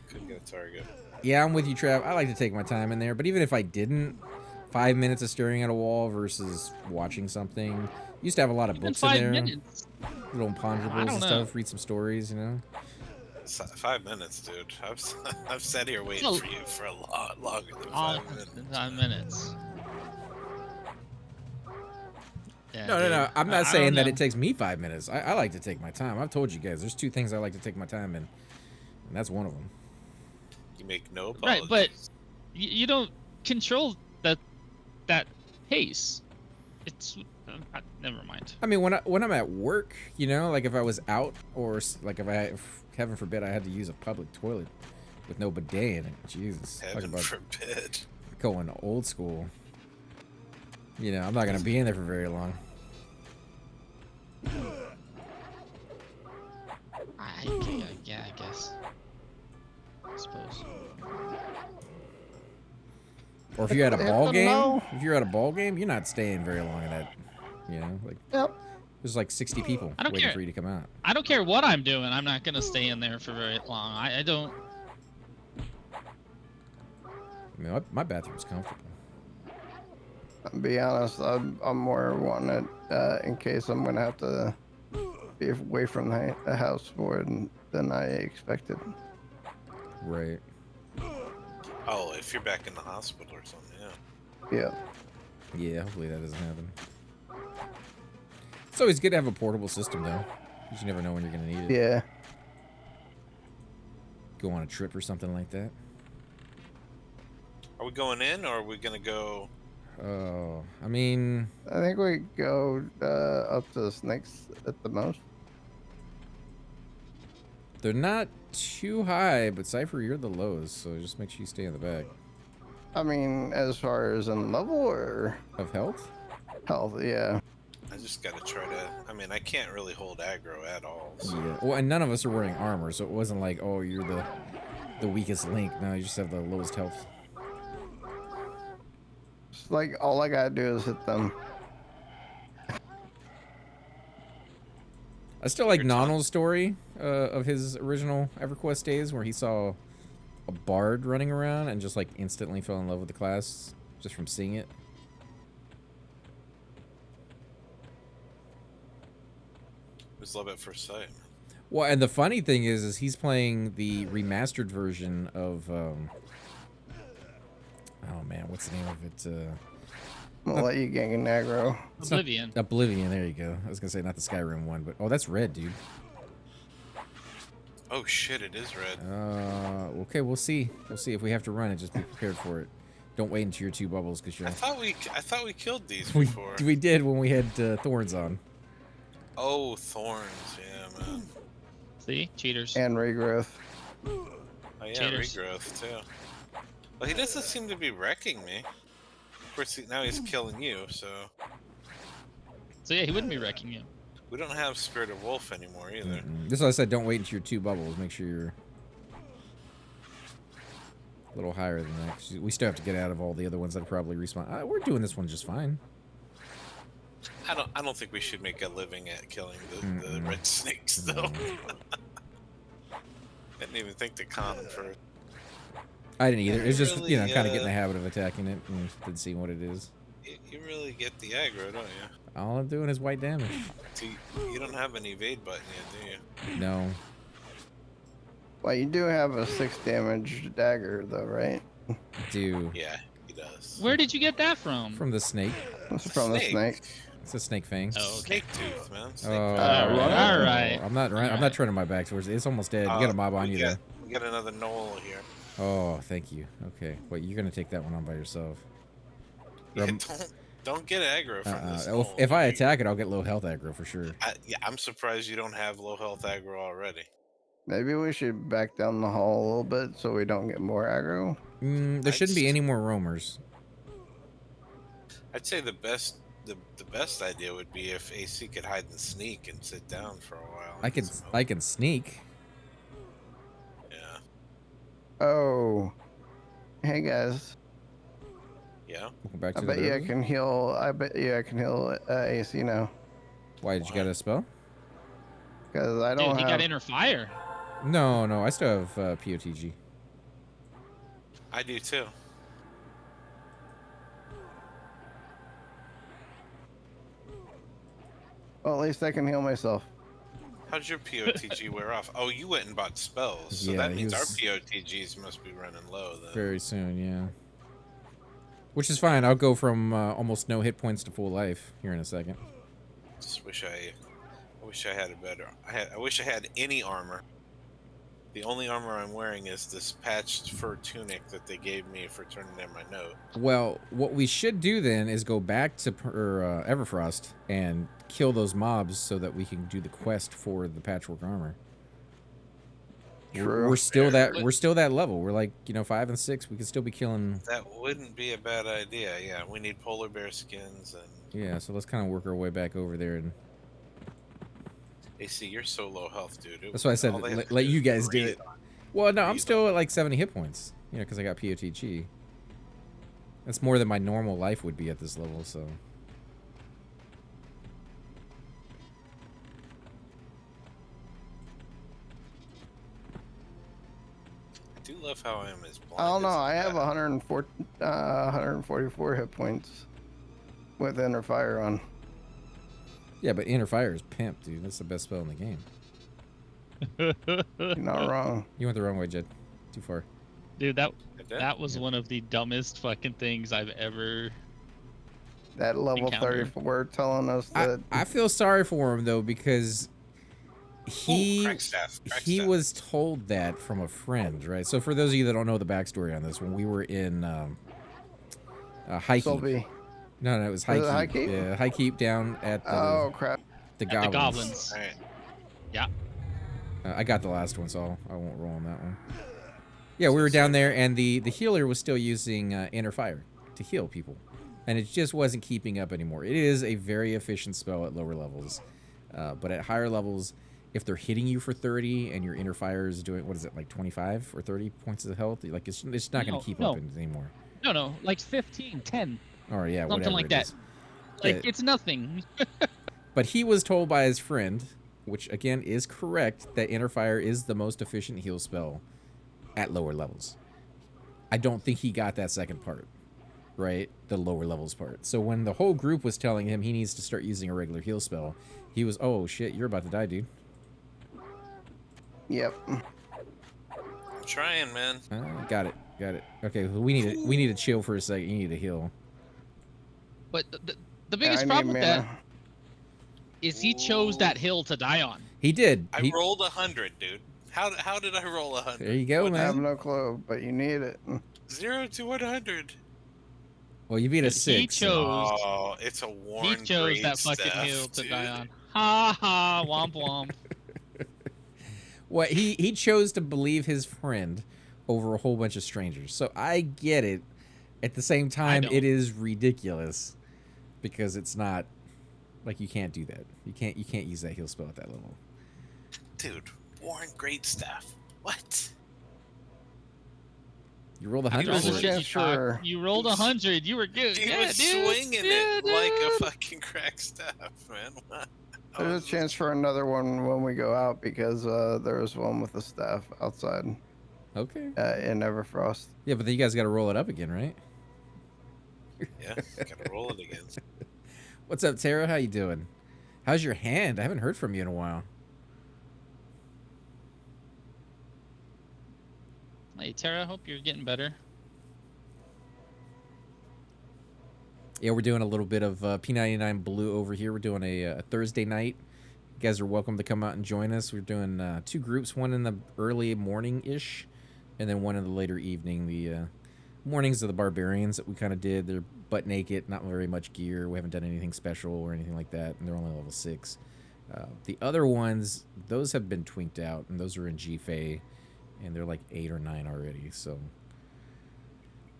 couldn't get a target. Yeah, I'm with you, Trav. I like to take my time in there, but even if I didn't, 5 minutes of staring at a wall versus watching something. Used to have a lot of Even books in 5 there, minutes. little I imponderables don't and know. stuff. Read some stories, 5 minutes, dude. I've sat here waiting Oh. for you for a lot longer than All 5 minutes. 5 minutes. Yeah, No, dude. I'm I not saying don't that know. it takes me 5 minutes. I like to take my time. I've told you guys, there's 2 things I like to take my time in, and that's one of them. You make no Right, apologies. but you don't control that pace. It's never mind. I mean, when I'm at work, like if I was out or like if heaven forbid, I had to use a public toilet with no bidet in it. Jesus, talk Heaven about forbid. going old school. I'm not gonna be in there for very long. Yeah, I guess. I suppose. Or if you're at a ball Heaven game, no. you're not staying very long in that. Like Yep. there's like 60 people I don't waiting care. for you to come out. I don't care what I'm doing. I'm not gonna stay in there for very long. I don't. I mean, my bathroom's comfortable. I'll be honest, I'm more wanting it in case I'm gonna have to be away from the house more than I expected. Right. Oh, if you're back in the hospital or something, yeah. Yeah. Yeah, hopefully that doesn't happen. It's always good to have a portable system, though. 'Cause you never know when you're going to need it. Yeah. Go on a trip or something like that. Are we going in, or are we gonna go? Oh, I mean, I think we go up to the snakes at the most. they're not too high, but Cypher, you're the lowest, so just make sure you stay in the back. I mean, as far as in level or Of health? health, yeah. I just gotta try to. I mean, I can't really hold aggro at all. So. Yeah. Well, and none of us are wearing armor, so it wasn't like, oh, you're the weakest link. No, you just have the lowest health. It's like all I gotta do is hit them. I still like Your tongue. Nonal's story of his original EverQuest days, where he saw a bard running around and just like instantly fell in love with the class just from seeing it. It was love at first sight. Well, and the funny thing is he's playing the remastered version of oh man, what's the name of it? I'm gonna let you gang an aggro. It's not- Oblivion. Oblivion. There you go. I was gonna say not the Skyrim one, but oh, that's red, dude. Oh shit! It is red. Okay, we'll see. We'll see if we have to run it. Just be prepared for it. Don't wait until your 2 bubbles, because you'll. I thought we killed these We before. we did when we had thorns on. Oh, thorns. Yeah, man. See, cheaters. And regrowth. Oh yeah, Cheaters. regrowth too. Well, he doesn't seem to be wrecking me. Of course, now he's killing you. So So yeah, he wouldn't be wrecking you. we don't have Spirit of Wolf anymore either. This is why I said don't wait until your 2 bubbles. Make sure you're a little higher than that. 'Cause we still have to get out of all the other ones that probably respawn. We're doing this one just fine. I don't think we should make a living at killing the red snakes though. I didn't even think to con them first. I didn't either. It's just, Really, you know, kind of get in the habit of attacking it and then seeing what it is. You really get the aggro, don't you? All I'm doing is white damage. See, you don't have an evade button yet, do you? No. Well, you do have a 6 damage dagger, though, right? Do. Yeah, he does. Where did you get that from? From the snake. It's from the snake. It's a snake fang. Oh, okay. Snake tooth, man. Oh, Snake All right. I'm not turning my back towards it. It's almost dead. You got a mob on you there. We got another knoll here. Oh, thank you. Okay. Wait, you're gonna take that one on by yourself. Yeah, Um, don't get aggro from this. If, knoll. if I attack it, I'll get low health aggro for sure. Yeah, I'm surprised you don't have low health aggro already. Maybe we should back down the hall a little bit so we don't get more aggro. There shouldn't be any more roamers. I'd say the best idea would be if AC could hide and sneak and sit down for a while. I can sneak. Yeah. Oh. Hey, guys. Yeah. Welcome back to I the bet you I room. can heal. I bet you I can heal AC now. Why did you get a spell? Because I Dude, don't he have. got inner fire. No, I still have POTG. I do too. Well, at least I can heal myself. How'd your POTG wear off? Oh, you went and bought spells, so Yeah, that he means our was- POTGs must be running low then. Very soon, yeah. Which is fine. I'll go from almost no hit points to full life here in a second. Just wish I had a better. I wish I had any armor. The only armor I'm wearing is this patched fur tunic that they gave me for turning in my note. Well, what we should do then is go back to Everfrost and kill those mobs so that we can do the quest for the patchwork armor. True. We're still Fair. we're still that level. We're like 5 and 6. We could still be killing. That wouldn't be a bad idea. Yeah, we need polar bear skins and Yeah, so let's kind of work our way back over there. And AC. You're so low health, dude. that's why I said All they have to let do you is guys do breathe it. on Well, no, I'm breathe still at like 70 hit points. Because I got POTG. That's more than my normal life would be at this level. So. I do love how I am as blind. I don't know. as I have that. 144 hit points with inner fire on. Yeah, but Inner Fire is pimp, dude. That's the best spell in the game. You're not wrong. You went the wrong way, Jed. Too far. Dude, that I did. that was one of the dumbest fucking things I've ever. That level Encounter. 34 telling us that I feel sorry for him though because he crack staff, crack he staff. was told that from a friend, right? So for those of you that don't know the backstory on this, when we were in High keep. Sylvie. No, it was high Was it keep. high keep? Yeah, high keep down at Oh crap! the At the goblins. goblins. All right. Yeah. I got the last one, so I won't roll on that one. Yeah, we So were down sorry. there, and the healer was still using inner fire to heal people, and it just wasn't keeping up anymore. It is a very efficient spell at lower levels, but at higher levels, if they're hitting you for 30 and your inner fire is doing, what is it, like 25 or 30 points of health, like it's not going to keep up anymore. No, like 15, 10, Or yeah, something whatever like it that. is. Like Yeah. it's nothing. But he was told by his friend, which again is correct, that inner fire is the most efficient heal spell at lower levels. I don't think he got that second part, right? The lower levels part. So when the whole group was telling him he needs to start using a regular heal spell, he was, oh shit, you're about to die, dude. Yep. I'm trying, man. Got it. Okay, we need to chill for a second. You need to heal. But the biggest I problem need with that mana. is he chose that hill to die on. He did. I rolled 100, dude. How did I roll 100? There you go, I have man. no clue, but you need it. 0 to 100. Well, you beat a He 6. so- chose. Oh, it's a worn He chose great that fucking staff, hill to dude. die on. Ha ha, womp womp. What he chose to believe his friend over a whole bunch of strangers. So I get it. At the same time, don't. it is ridiculous because it's not like you can't do that. You can't use that heal spell at that level. Dude, worn great staff. What? You rolled a He 100 was for a it. chance for- You rolled 100. You were good. He Yeah, was dude. swinging Yeah, it like a dude. fucking cracked staff, man. I There's was a chance for another one when we go out because there was one with the staff outside Okay. in Everfrost. Yeah, but then you guys got to roll it up again, right? Yeah, gotta roll it again. What's up, Tara? How you doing? How's your hand? I haven't heard from you in a while. Hey, Tara, hope you're getting better. Yeah, we're doing a little bit of P99 Blue over here. We're doing a Thursday night. You guys are welcome to come out and join us. We're doing 2 groups, one in the early morning-ish, and then one in the later evening. The mornings of the barbarians that we kind of did. They're butt naked, not very much gear. We haven't done anything special or anything like that, and they're only level 6. The other ones, those have been tweaked out, and those are in GFA, and they're like 8 or 9 already, so...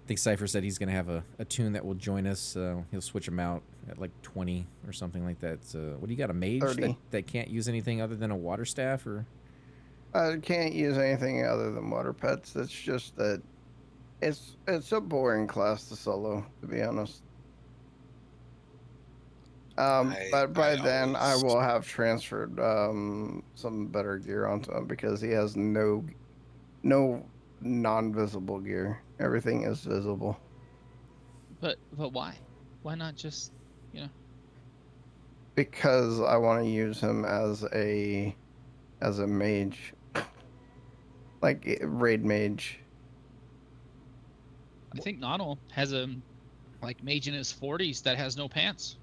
I think Cypher said he's going to have a tune that will join us. He'll switch them out at like 20 or something like that. What do you got, a mage 30. that can't use anything other than a water staff? Or I can't use anything other than water pets. It's just that it's a boring class to solo, to be honest. But by then I always- will have transferred some better gear onto him because he has no non-visible gear. Everything is visible. But why? Why not just, you know? Because I want to use him as a mage, like raid mage. I think Nonal has a like mage in his 40s that has no pants.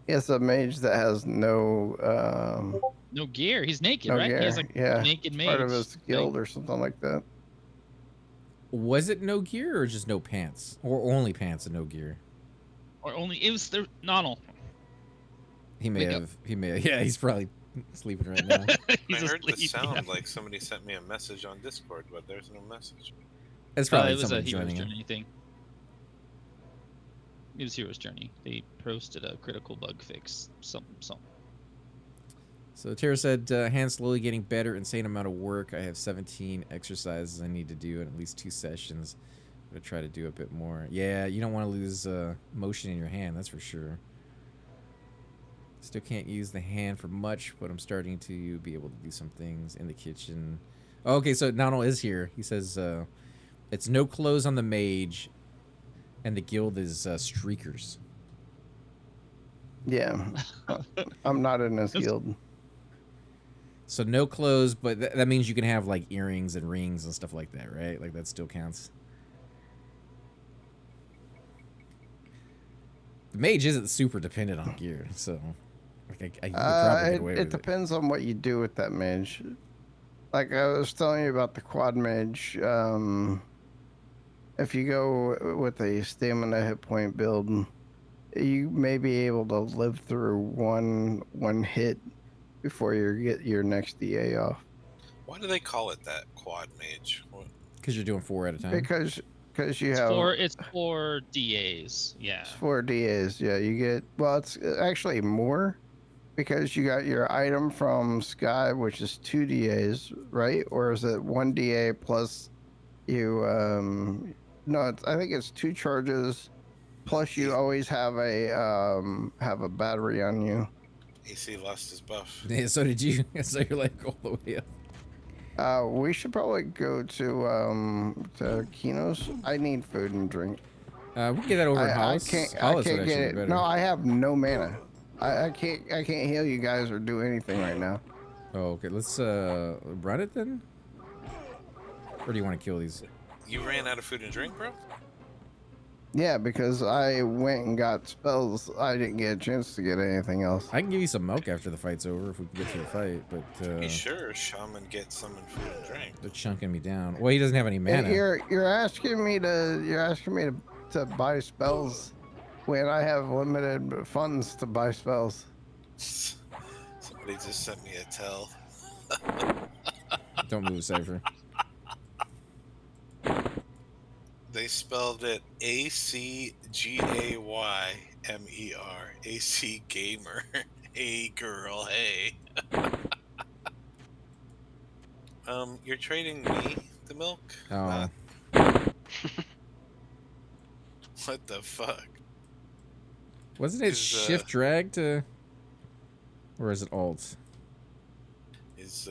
It's a mage that has no No gear. He's naked, no right? gear. He has a Yeah, naked mage. part of his guild thing. or something like that. was it no gear or just no pants? Or only pants and no gear? Or only it was there. Nonal. He may Wake up. have. He may have. Yeah, he's probably sleeping right now. He's I heard the asleep. sound like somebody sent me a message on Discord, but there's no message. That's probably It was a someone Hero's joining him. Journey thing. It was Hero's Journey. They posted a critical bug fix. Something. So Tara said, hand slowly getting better, insane amount of work. I have 17 exercises I need to do in at least 2 sessions. I'm going to try to do a bit more. Yeah, you don't want to lose motion in your hand, that's for sure. Still can't use the hand for much, but I'm starting to be able to do some things in the kitchen. Oh, okay, so Nonal is here. He says, it's no clothes on the mage, and the guild is streakers. Yeah, I'm not in his guild. So no clothes, but that means you can have like earrings and rings and stuff like that, right? Like that still counts. The mage isn't super dependent on gear, so like you could probably get away with It depends on what you do with that mage. Like I was telling you about the quad mage. if you go with a stamina hit point build, you may be able to live through one hit before you get your next DA off. Why do they call it that? Quad mage. What? Because you're doing 4 at a time. Because you It's have for DAs. Yeah. it's 4 DAs. Yeah, you get, well, it's actually more because you got your item from Sky, which is 2 DAs, right? Or is it 1 DA plus you? No, I think it's 2 charges plus you always have a battery on you. AC lost his buff. Yeah, so did you. So you're like all the way up. We should probably go to Kino's. I need food and drink. We can get that over at I Hollis. can't Hollis would get actually it. be better. No, I have no mana. I can't heal you guys or do anything right now. Oh, okay. Let's run it then. Or do you want to kill these? You ran out of food and drink, bro? Yeah, because I went and got spells. I didn't get a chance to get anything else. I can give you some milk after the fight's over if we can get to the fight, but Be sure Shaman gets someone food and drink. they're chunking me down. Well, he doesn't have any mana. You're asking me to buy spells when I have limited funds to buy spells. Somebody just sent me a tell. Don't move, Cypher. They spelled it ACGAYMER. AC Gamer. Hey girl, hey. You're trading me the milk? Oh. What the fuck? Wasn't it Is, shift drag to... Or is it alt? Is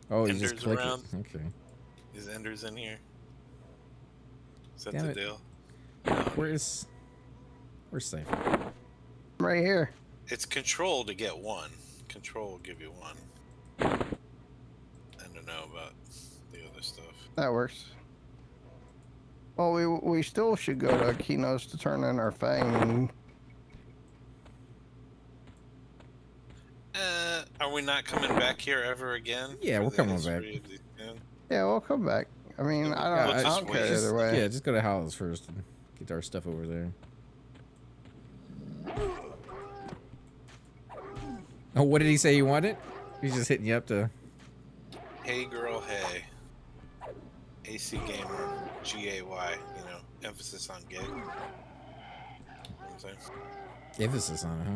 Oh, you just Ender's click around? it. Okay. Is Ender's in here? Is that Damn the it. deal? Where's Cypher? Right here. It's control to get 1. Control will give you 1. I don't know about the other stuff. That works. Well, we still should go to Kino's to turn in our Fang. Are we not coming back here ever again? Yeah, for we're the coming history back. of the town? Yeah, we'll come back. I mean, I don't care just either way. Yeah, just go to Hollis first and get our stuff over there. Oh, what did he say he wanted? He's just hitting you up to... Hey girl, hey. AC Gamer, G-A-Y, you know, emphasis on gay. You know what I'm saying? Emphasis on it,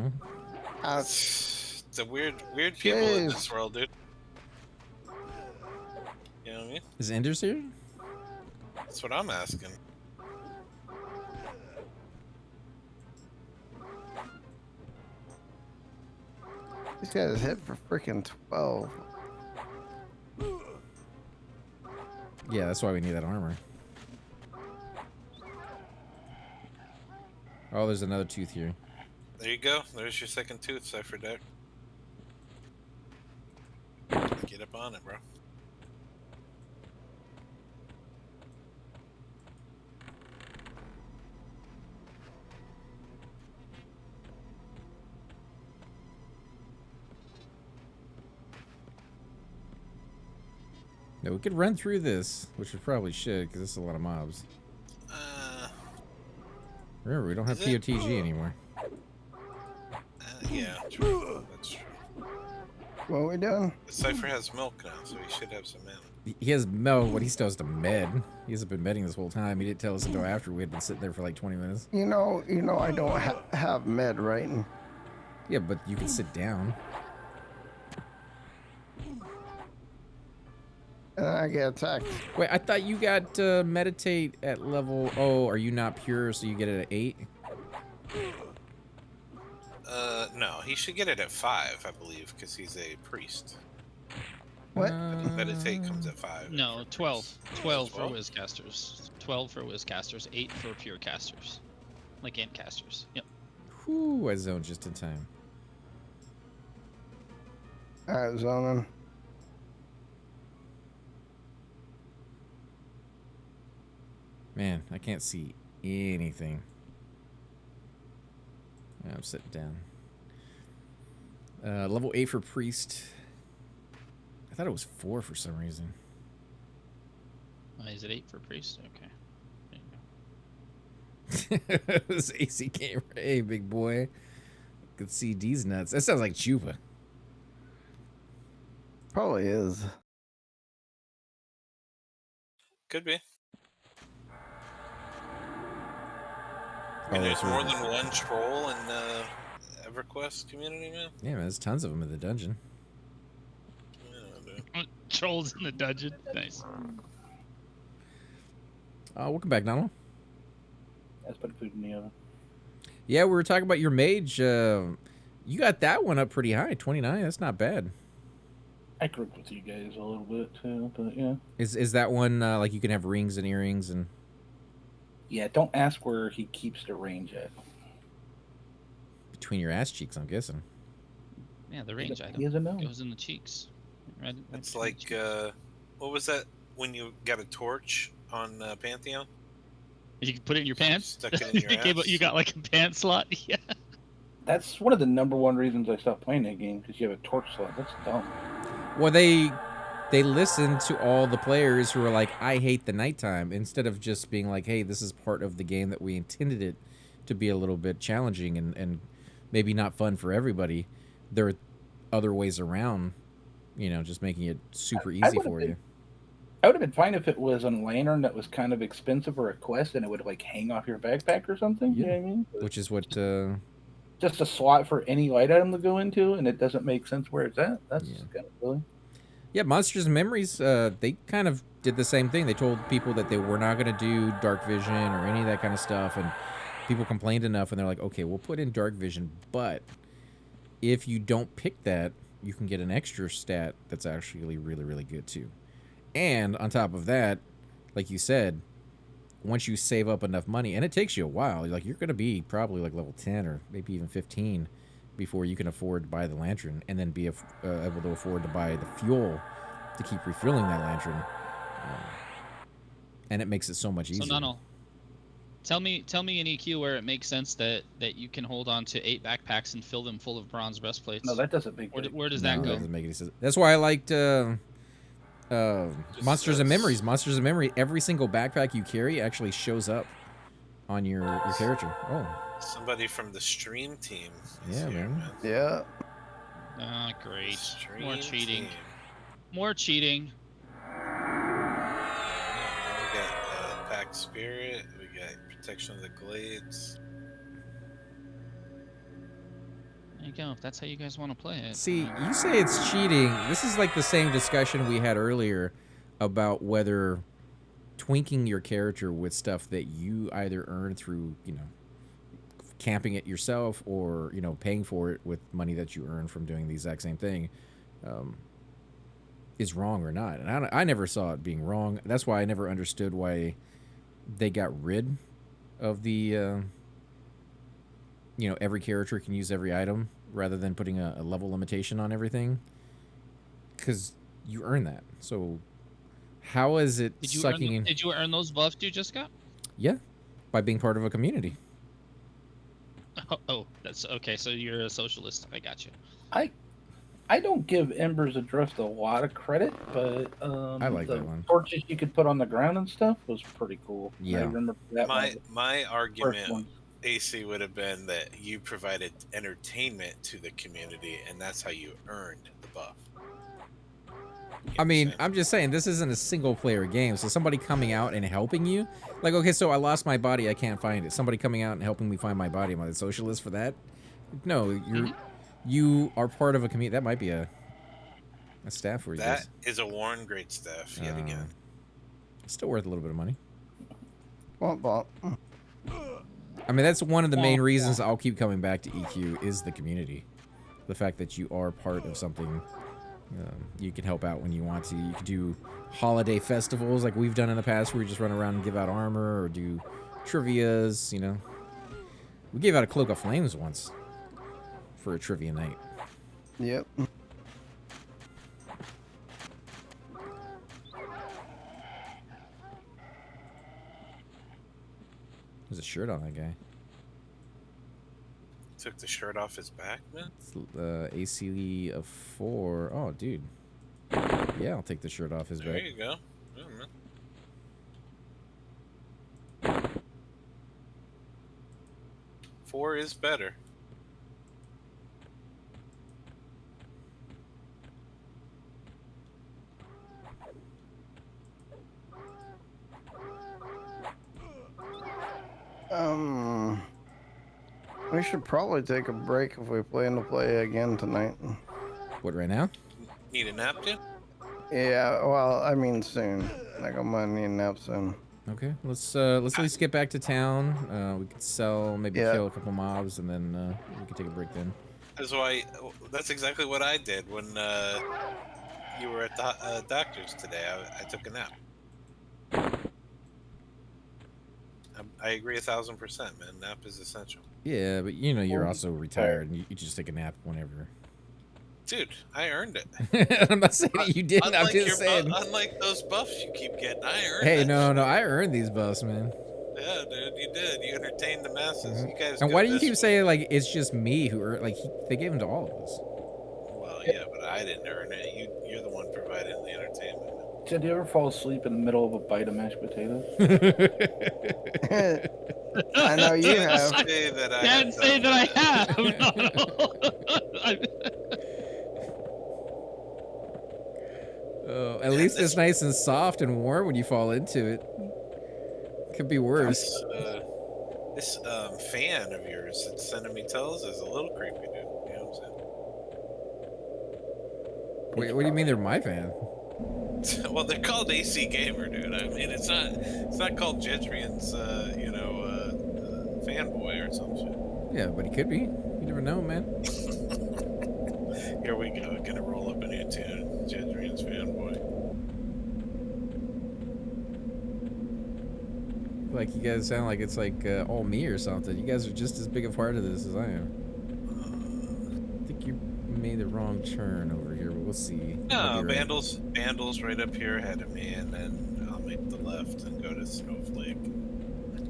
huh? It's a weird people in this world, dude. You know what I mean? Is Ender's here? That's what I'm asking. This guy's hit for freaking 12. Yeah, that's why we need that armor. Oh, there's another tooth here. There you go. There's your second tooth, Cypher Deck. Get up on it, bro. Yeah, we could run through this, which we probably should, because this is a lot of mobs. Remember, we don't have Is it? POTG anymore. Yeah, true. That's true. What are we doing? The Cypher has milk now, so he should have some mana. He has what he still has to med. He hasn't been medding this whole time. He didn't tell us until after we had been sitting there for like 20 minutes. You know, I don't have med, right? Yeah, but you can sit down. And I get attacked. Wait, I thought you got meditate at level... Oh, are you not pure, so you get it at 8? No, he should get it at 5, I believe, because he's a priest. What? Meditate comes at 5. No, for 12. priests. 12 for 12? whiz casters. 12 for whiz casters. 8 for pure casters. Like ant casters. Yep. Whew, I zoned just in time. Alright, zoning. Man, I can't see anything. Yeah, I'm sitting down. Level 8 for priest. I thought it was 4 for some reason. Is it 8 for priest? Okay. There you go. This AC camera. Hey, big boy. Could see D's nuts. That sounds like Chupa. Probably is. Could be. I Oh, mean, there's that's more right. than one troll in the Everquest community, man. Yeah, man, there's tons of them in the dungeon. Yeah, dude. Trolls in the dungeon. Nice. Welcome back, Donald. Let's put food in the oven. Yeah, we were talking about your mage. You got that one up pretty high, 29. That's not bad. I grouped with you guys a little bit too, but yeah. Is that one like you can have rings and earrings and Yeah, don't ask where he keeps the range at. between your ass cheeks? I'm guessing. Yeah, the range item He doesn't know. goes in the cheeks. Right It's between the like, cheeks. what was that when you got a torch on Pantheon? You can put it in your pants. Stuck it in your ass? You got like a pant slot. Yeah. That's one of the number one reasons I stopped playing that game, because you have a torch slot. That's dumb. Well, they listened to all the players who were like, I hate the nighttime, instead of just being like, hey, this is part of the game that we intended it to be a little bit challenging and maybe not fun for everybody. There are other ways around, just making it super easy for you. I would have been fine if it was a lantern that was kind of expensive or a quest and it would like hang off your backpack or something. Yeah. You know what I mean? Which is what Just a slot for any light item to go into, and it doesn't make sense where it's at. That's kind of silly. Yeah, Monsters and Memories, they kind of did the same thing. They told people that they were not going to do dark vision or any of that kind of stuff, and people complained enough, and they're like, okay, we'll put in dark vision, but if you don't pick that, you can get an extra stat that's actually really, really good too. And on top of that, like you said, once you save up enough money, and it takes you a while, like you're going to be probably like level 10 or maybe even 15 before you can afford to buy the lantern, and then be able to afford to buy the fuel to keep refilling that lantern. And it makes it so much easier. So Nano, tell me in EQ where it makes sense that you can hold on to 8 backpacks and fill them full of bronze breastplates. No, that doesn't make Where does No, that go? doesn't make any sense. That's why I liked Monsters and Memories. Monsters and Memory, every single backpack you carry actually shows up on your character. Oh. Somebody from the stream team. Yeah, here, man. Yeah. Ah, great. Stream More cheating. team. More cheating. Yeah, we got Pack Spirit. We got Protection of the Glades. There you go. If that's how you guys want to play it. See, you say it's cheating. This is like the same discussion we had earlier about whether twinking your character with stuff that you either earn through, camping it yourself or, paying for it with money that you earn from doing the exact same thing is wrong or not. And I never saw it being wrong. That's why I never understood why they got rid of the... every character can use every item rather than putting a level limitation on everything, because you earn that. So how is it sucking in? Did you earn those buffs you just got? Yeah, by being part of a community. Oh, that's okay. So you're a socialist. I got you. I don't give Embers Adrift a lot of credit, but I like the that one. torches you could put on the ground and stuff was pretty cool. Yeah. I remember that one. My First argument, one. AC, would have been that you provided entertainment to the community, and that's how you earned the buff. I mean, I'm just saying, this isn't a single player game, so somebody coming out and helping you, like, okay, so I lost my body, I can't find it. Somebody coming out and helping me find my body, am I a socialist for that? No, you are part of a community. That might be a staff for you That guys. is a Warren Great staff yet again. It's still worth a little bit of money. Well, I mean, that's one of the main reasons I'll keep coming back to EQ is the community. The fact that you are part of something. You can help out when you want to. You can do holiday festivals like we've done in the past where we just run around and give out armor or do trivias, We gave out a Cloak of Flames once for a trivia night. yep. There's a shirt on that guy. Took the shirt off his back, man. It's AC of 4. Oh, dude. Yeah, I'll take the shirt off his There back. you go. Yeah, man. 4 is better. We should probably take a break if we plan to play again tonight. What, right now? Need a nap, dude? Yeah, well, I mean soon. Like I'm gonna need a nap soon. Okay, let's at least get back to town. We could sell, maybe Yeah. kill a couple mobs, and then we could take a break then. That's exactly what I did when you were at the doctor's today. I took a nap. I agree 1000%, man. Nap is essential. Yeah, but you know you're also retired, and you just take a nap whenever. Dude, I earned it. I'm not saying that you didn't. I'm just saying. Unlike those buffs you keep getting, I earned Hey, that no, shit. no, I earned these buffs, man. Yeah, dude, you did. You entertained the masses. You guys. And go why do you this keep way. saying like it's just me who earned? Like they gave them to all of us. Well, yeah, but I didn't earn it. You're the one providing the entertainment. Did you ever fall asleep in the middle of a bite of mashed potatoes? I know you have. Say that I Can't have say done that I have. Oh, at least it's nice and soft and warm when you fall into it. Could be worse. This fan of yours that's sending me tells is a little creepy, dude. You know what I'm saying? Wait, what do you mean they're my fan? Well, they're called AC Gamer, dude. I mean, it's not called Jedrian's, fanboy or some shit. Yeah, but he could be. You never know, man. Here we go. Gonna roll up a new tune. Jedrian's fanboy. Like you guys sound like it's like all me or something. You guys are just as big a part of this as I am. I think you made the wrong turn over here, but we'll see. No, Maybe right. Vandal's right up here ahead of me, and then I'll make the left and go to Snowflake.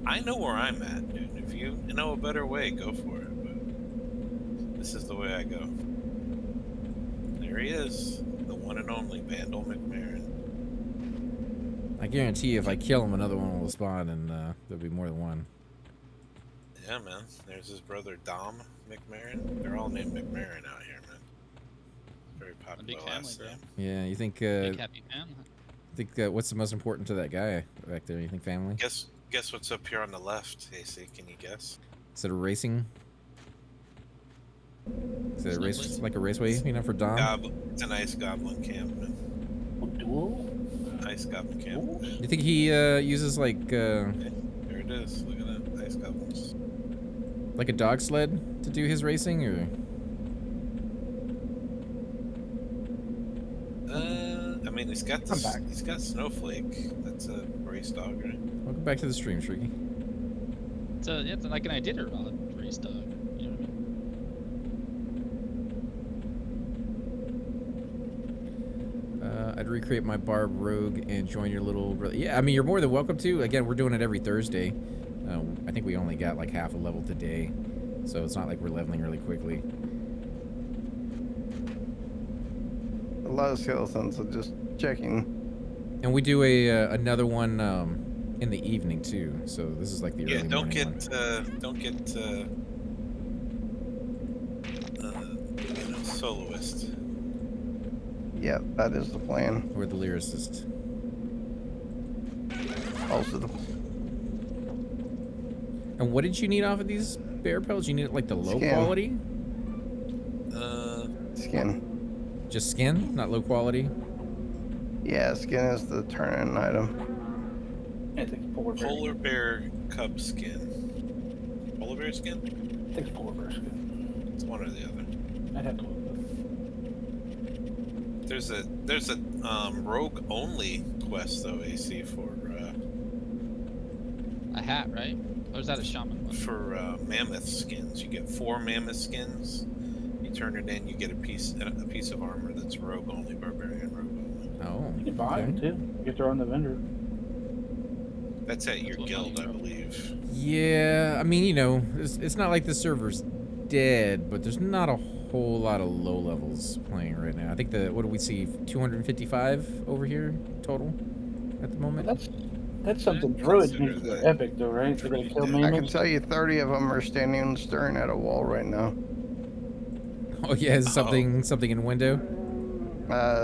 I know where I'm at, dude. If you know a better way, go for it. But this is the way I go. There he is, the one and only Vandal McMahon. I guarantee you, if I kill him, another one will spawn, and there'll be more than one. Yeah, man. There's his brother Dom McMahon. They're all named McMahon out here, man. Very A popular big family, last bro. name. Yeah, you think? Big happy family. What's the most important to that guy back there? You think family? Guess what's up here on the left, AC? Can you guess? Is it a racing? Is it a race, Snowflake? like a raceway? You know, for Dom. It's an ice goblin camp, man. Duel? Ice goblin camp. You think he uses like There it is. Look at that. Ice goblins. like a dog sled to do his racing, or? I mean, he's got I'm back. He's got Snowflake. That's a race dog, right? Welcome back to the stream, Shrieky. It's like an Iditarod race dog. You know what I mean? I'd recreate my Barb Rogue and join your little... Yeah, I mean, you're more than welcome to. Again, we're doing it every Thursday. I think we only got like half a level today, so it's not like we're leveling really quickly. A lot of skeletons, so just checking. And we do another one in the evening too. So this is like the Yeah, early don't morning one. get soloist. Yeah, that is the plan. Or the lyricist. Also, the And what did you need off of these bear pelts? You need like the low Skin. quality? skin. Just skin, not low quality? Yeah, skin is the turn-in item. It takes polar bear. Polar bear cub skin. Polar bear skin? It takes polar bear skin. It's one or the other. I'd have to look at There's a rogue only quest though, AC, for A hat, right? Or is that a shaman one? mammoth skins. You get 4 mammoth skins. You turn it in, you get a piece of armor that's rogue only, barbarian rogue only. Oh. You can buy okay. it too. You get there on the vendor. That's at your That's what guild, I money believe. Yeah, I mean, you know, it's not like the server's dead, but there's not a whole lot of low levels playing right now. I think what do we see? 255 over here total at the moment. That's something I'd druids consider need for their that. epic, though, right? They're gonna kill Yeah. I can mimics. tell you 30 of them are standing and staring at a wall right now. Oh yeah, is something in window?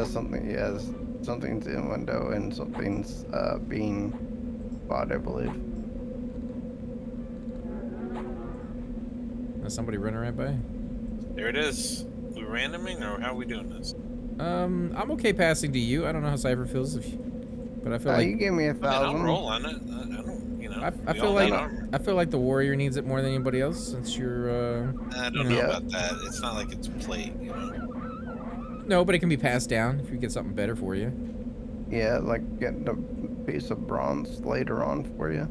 Something, yes. Something's in window and something's being bought, I believe. Is somebody running right by? There it is. We randoming or how are we doing this? I'm okay passing to you. I don't know how Cypher feels, but I feel You like gave me I mean, I'll 1,000. roll on it. I don't, you know. I we feel all like need armor. I feel like the warrior needs it more than anybody else since you're I you don't know. know Yeah. about that. It's not like it's plate, you know. No, but it can be passed down if you get something better for you. Yeah, like getting a piece of bronze later on for you.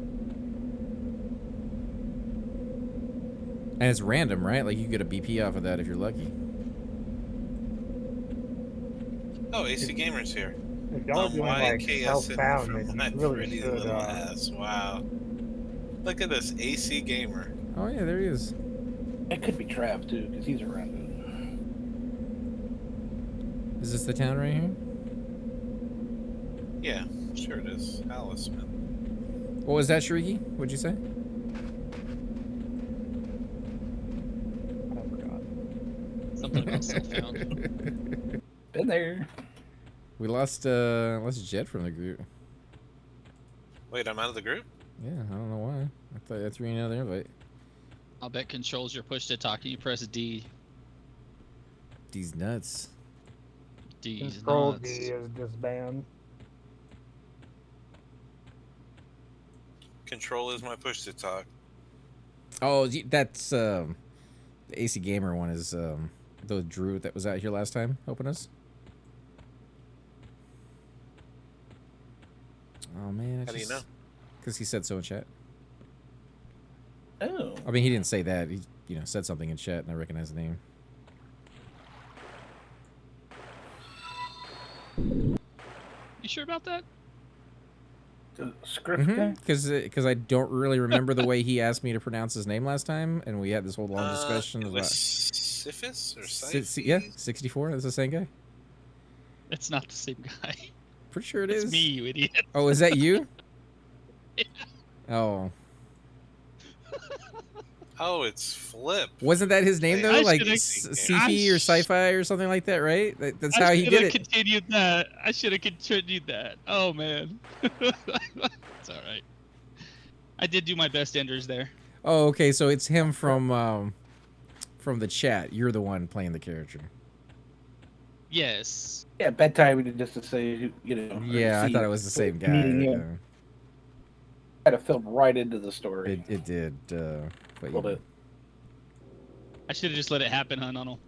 And it's random, right? Like you get a BP off of that if you're lucky. Oh, AC Gamer's here. If y'all are doing Why like KS self-found, from then my you really pretty should. little ass. Wow. Look at this AC Gamer. Oh yeah, there he is. It could be Trav too, because he's around Is this the town right here? Yeah, sure it is. Alice, man. What was that, Shrieky? What'd you say? I forgot. Something about self-found. it. Been there. We lost Jed from the group. Wait, I'm out of the group? Yeah, I don't know why. I thought I threw you another invite. I'll bet controls your push to talk and you press D. These nuts. D's Control nuts. D is disband. Control is my push to talk. Oh, that's the AC Gamer one is the druid that was out here last time helping us. Oh man, How do you know? Because he said so in chat. Oh. I mean, he didn't say that. He, said something in chat, and I recognize the name. You sure about that? The script guy? Because I don't really remember the way he asked me to pronounce his name last time, and we had this whole long discussion It about. was Syphis or Syphes? Yeah, 64. That's the same guy. It's not the same guy. Pretty sure it It's is. me, you idiot. Oh, is that you? Yeah. Oh, Oh, it's Flip. wasn't that his name I though? Like should've- Sifi or Sci-Fi or something like that, right? That's how he did it. Continued that. I should have continued that. Oh man. It's all right. I did do my best enders there. Oh, okay. So it's him from the chat. You're the one playing the character. Yes. Yeah, bedtime just to say, Yeah, I thought it was the same guy. Kind of filled right into the story. It did. But A little bit. I should have just let it happen, huh, Nunnel?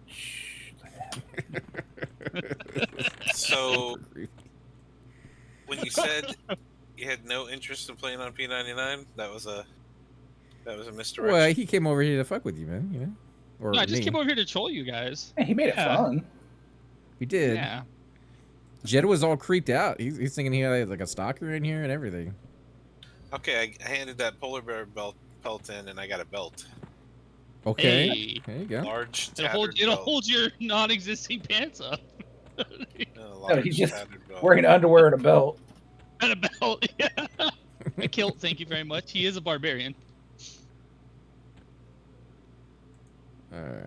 Shh. So, when you said you had no interest in playing on P99, that was a misdirection. Well, he came over here to fuck with you, man. Or No, I just me. came over here to troll you guys. Hey, he made it Yeah. fun. We did. Yeah. Jed was all creeped out. He's thinking he had like a stalker in here and everything. Okay, I handed that polar bear belt in, and I got a belt. Okay. Hey. There you go. Large, It'll tattered hold belt. hold your non-existing pants up. Large, he's just tattered belt. Wearing underwear and a belt. And a belt. Yeah. A kilt. Thank you very much. He is a barbarian.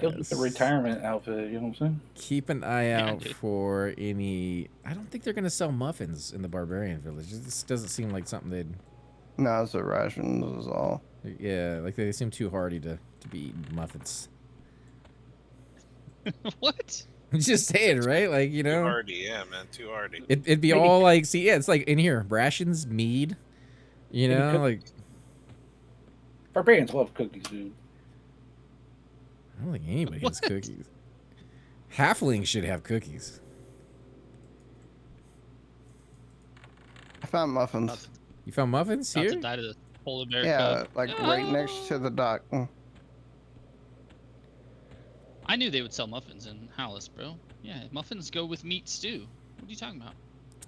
He'll get the retirement outfit, you know what I'm saying? Keep an eye out dude. for any. I don't think they're gonna sell muffins in the barbarian village. This doesn't seem like something they'd. No, it's a rations is all. Yeah, like they seem too hardy to be eating muffins. What? Just saying, right? Like Too hardy, yeah, man, too hardy. It'd be all like, see, yeah, it's like in here, rations, mead. Like Barbarians love cookies, dude. I don't think anybody has cookies. Halflings should have cookies. I found muffins. You found muffins About here? to die to the polar bear Yeah, cub. like right next to the dock. I knew they would sell muffins in Hallis, bro. Yeah, muffins go with meat stew. What are you talking about?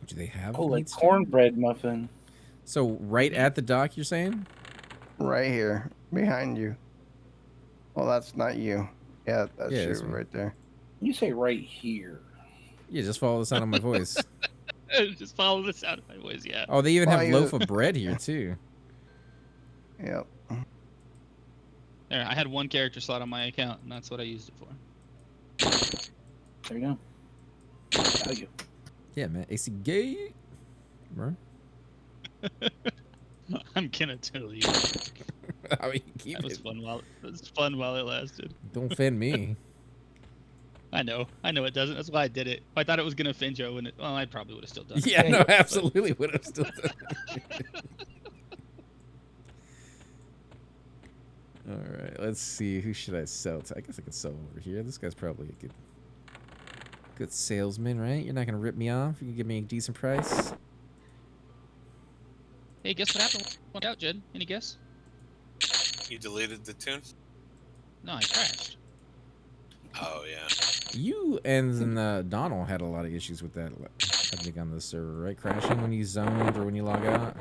Do they have Oh, like meats too? cornbread muffin. So right at the dock, you're saying? Right here, behind you. Well, that's not you. Yeah, that's Yeah, you that's me. right there. You say right here. Yeah, just follow the sound of my voice. Just follow the sound of my voice, yeah. Oh, they even Well, have you- loaf of bread here too. Yep. There, I had one character slot on my account, and that's what I used it for. There you go. Value. Yeah, man. AC gay. Bro. I'm gonna tell you. I mean, keep That was it. fun while it lasted. Don't offend me. I know it doesn't. That's why I did it. If I thought it was gonna offend Joe, and well, I probably would have still done it. Yeah, Yeah, no, you- absolutely would have still done it. All right, let's see. Who should I sell to? I guess I could sell over here. This guy's probably a good salesman, right? You're not gonna rip me off. You can give me a decent price. Hey, guess what happened? Went out, Jed. Any guess? You deleted the tune? No, I crashed. Oh yeah. You and Donald had a lot of issues with that, I think, on the server, right? Crashing when you zoned or when you log out.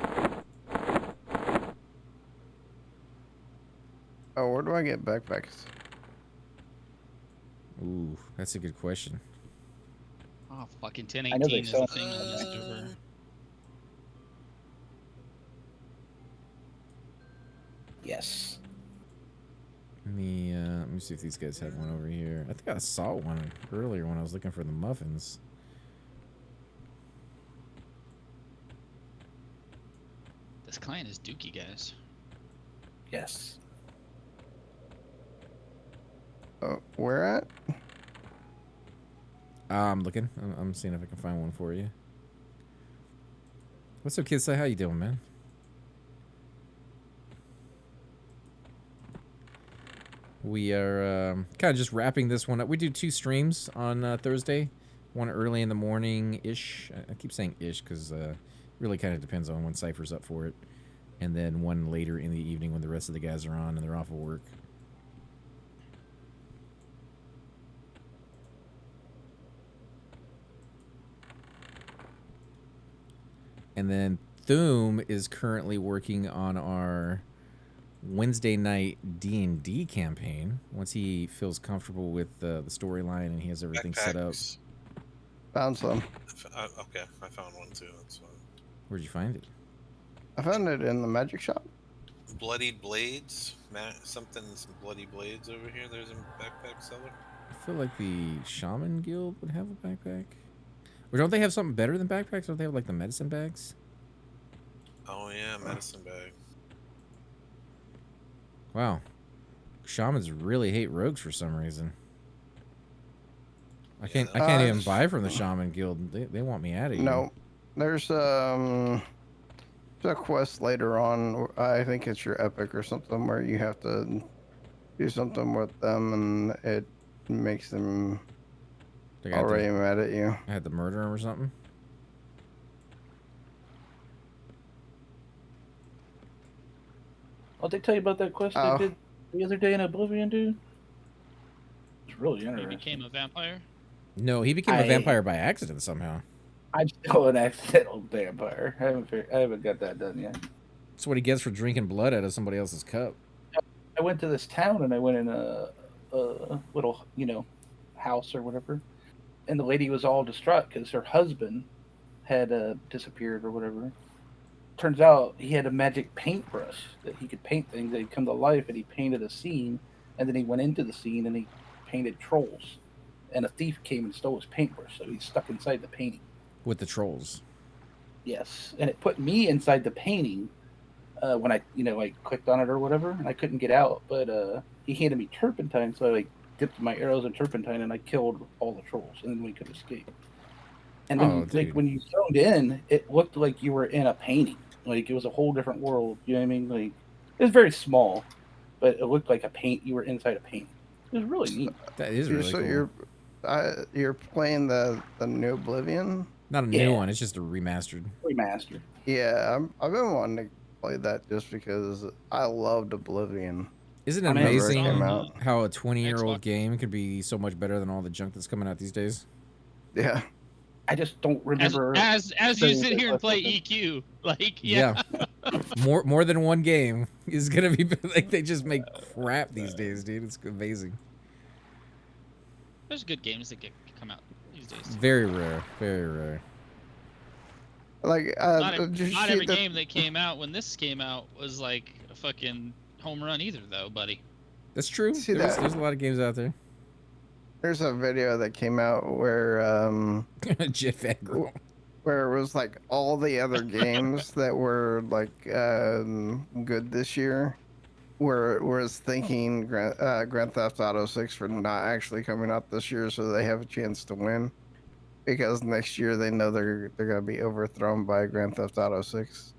Oh, where do I get backpacks? Ooh, that's a good question. Oh, fucking I know they 1018 is sell- the thing on this server. Yes. Let me see if these guys have one over here. I think I saw one earlier when I was looking for the muffins. This client is dookie, guys. Yes. Where at? I'm looking. I'm seeing if I can find one for you. What's up, kids? How you doing, man? We are kind of just wrapping this one up. We do 2 streams on Thursday. One early in the morning-ish. I keep saying ish because really kind of depends on when Cypher's up for it. And then one later in the evening when the rest of the guys are on and they're off of work. And then Thoom is currently working on our Wednesday night D&D campaign. Once he feels comfortable with the storyline and he has everything set up. Backpacks. Found some. Okay, I found one too. That's fine. Where'd you find it? I found it in the magic shop. Bloodied blades, some bloody blades over here. There's a backpack seller. I feel like the Shaman Guild would have a backpack. Or don't they have something better than backpacks? Don't they have like the medicine bags? Oh yeah, medicine bag. Wow. Shamans really hate rogues for some reason. I can't even buy from the Shaman Guild. They want me out of here. No, there's a quest later on. I think it's your epic or something where you have to do something with them, and it makes them Like I had to- already mad at you. I had to murder him or something. I'll tell you about that quest Oh. I did the other day in Oblivion, dude. It's really He interesting. became a vampire. No, he became a I- vampire by accident somehow. I'm still an accidental vampire. I haven't got that done yet. That's what he gets for drinking blood out of somebody else's cup. I went to this town and I went in a little, house or whatever, and the lady was all distraught because her husband had disappeared or whatever. Turns out he had a magic paintbrush that he could paint things that he'd come to life, and he painted a scene, and then he went into the scene and he painted trolls, and a thief came and stole his paintbrush, so he's stuck inside the painting. With the trolls. Yes, and it put me inside the painting when I clicked on it or whatever, and I couldn't get out. But he handed me turpentine, so I dipped my arrows in turpentine and I killed all the trolls, and then we could escape. And then, Oh, dude. when you zoned in, it looked like you were in a painting. Like it was a whole different world. You know what I mean? Like it was very small, but it looked like a paint. You were inside a painting. It was really neat. That is really So cool. you're playing the new Oblivion. Not a new Yeah. one. It's just a remastered. Remastered. Yeah, I've been wanting to play that just because I loved Oblivion. Isn't it I mean, whenever it amazing came out. how a 20-year-old Xbox. game could be so much better than all the junk that's coming out these days? Yeah. I just don't As, remember. as you saying sit that here and play something. EQ, like yeah. more than one game is gonna be like they just make crap these days, dude. It's amazing. There's good games that come out these days. Very rare. Very rare. Like, just not see every the- game that came out when this came out was like a fucking home run either, though, buddy. That's true. See There's, that? there's a lot of games out there. There's a video that came out Jet Fat Girl. where it was like all the other games that were like good this year. Where it's thanking Grand Theft Auto 6 for not actually coming out this year, so they have a chance to win. Because next year they know they're gonna be overthrown by Grand Theft Auto 6.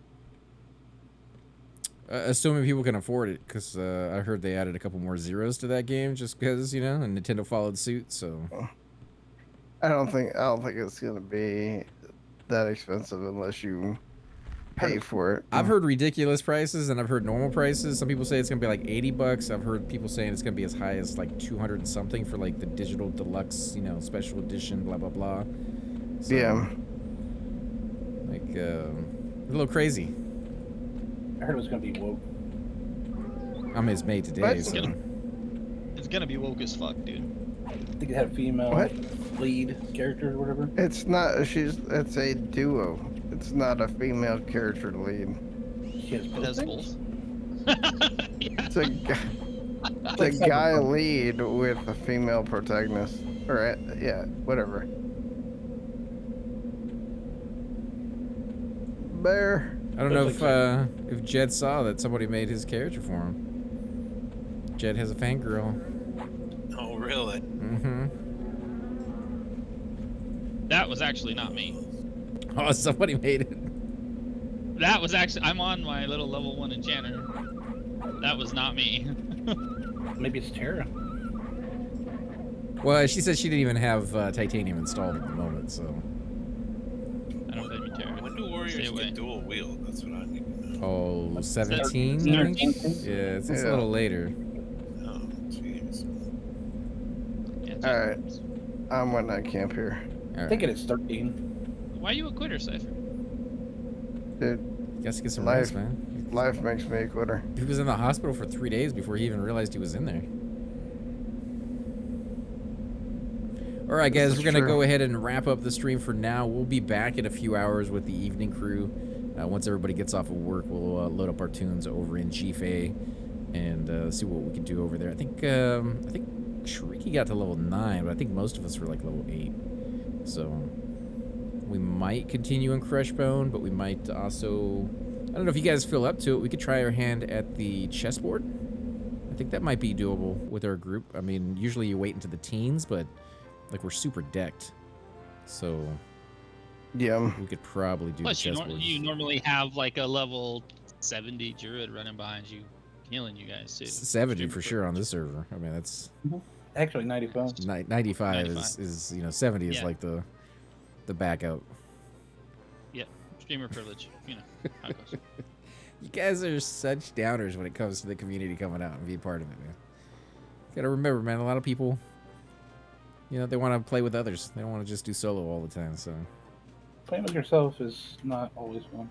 Assuming people can afford it, because I heard they added a couple more zeros to that game, just because and Nintendo followed suit. So I don't think it's gonna be that expensive unless you pay for it. I've heard ridiculous prices, and I've heard normal prices. Some people say it's gonna be like $80. I've heard people saying it's gonna be as high as like 200 and something for like the digital deluxe, special edition, blah blah blah. So, Yeah. like a little crazy. I heard it was gonna be woke. I mean, it's made today. What? So. It's gonna be woke as fuck, dude. I think it had a female What? lead character or whatever. It's not. It's a duo. It's not a female character lead. She has It both has things? both. Yeah. It's a guy lead with a female protagonist. Or yeah, whatever. Bear. I don't know Looks if Jed saw that somebody made his character for him. Jed has a fangirl. Oh, really? Mm-hmm. That was actually not me. Oh, somebody made it. That was actually I'm on my little level 1 enchanter. That was not me. Maybe it's Tara. Well, she said she didn't even have titanium installed at the moment, so. I don't blame you, Tara. When do Stay warriors away. get dual wield? That's what I need to know. Oh, 17, I think? 17? Yeah, it's a Yeah. little later. Oh, jeez. Yeah, it's All right. alright. I'm when I camp here. I think it is 13. Why are you a quitter, Cypher? Dude, You guys get some Life. rest, man. life makes me a quitter. He was in the hospital for 3 days before he even realized he was in there. All right, guys, This we're is going to true. go ahead and wrap up the stream for now. We'll be back in a few hours with the evening crew. Once everybody gets off of work, we'll load up our tunes over in GFA and see what we can do over there. I think Shrieky got to level 9, but I think most of us were like level 8. So we might continue in Crushbone, but we might also... I don't know if you guys feel up to it. We could try our hand at the chessboard. I think that might be doable with our group. I mean, usually you wait into the teens, but like we're super decked. So Yeah. we could probably do Plus, the you, chessboard. you normally have like a level 70 druid running behind you, healing you guys too. 70 Super for quick. sure on this server. I mean, that's Actually, 95. 95 is 70 is Yeah. like the back out. Yep, streamer privilege. How it goes. You guys are such downers when it comes to the community coming out and being part of it, man. You gotta remember, man, a lot of people, they want to play with others. They don't want to just do solo all the time, so. Playing with yourself is not always fun.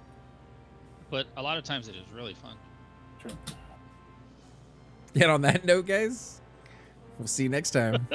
But a lot of times it is really fun. True. And on that note, guys, we'll see you next time.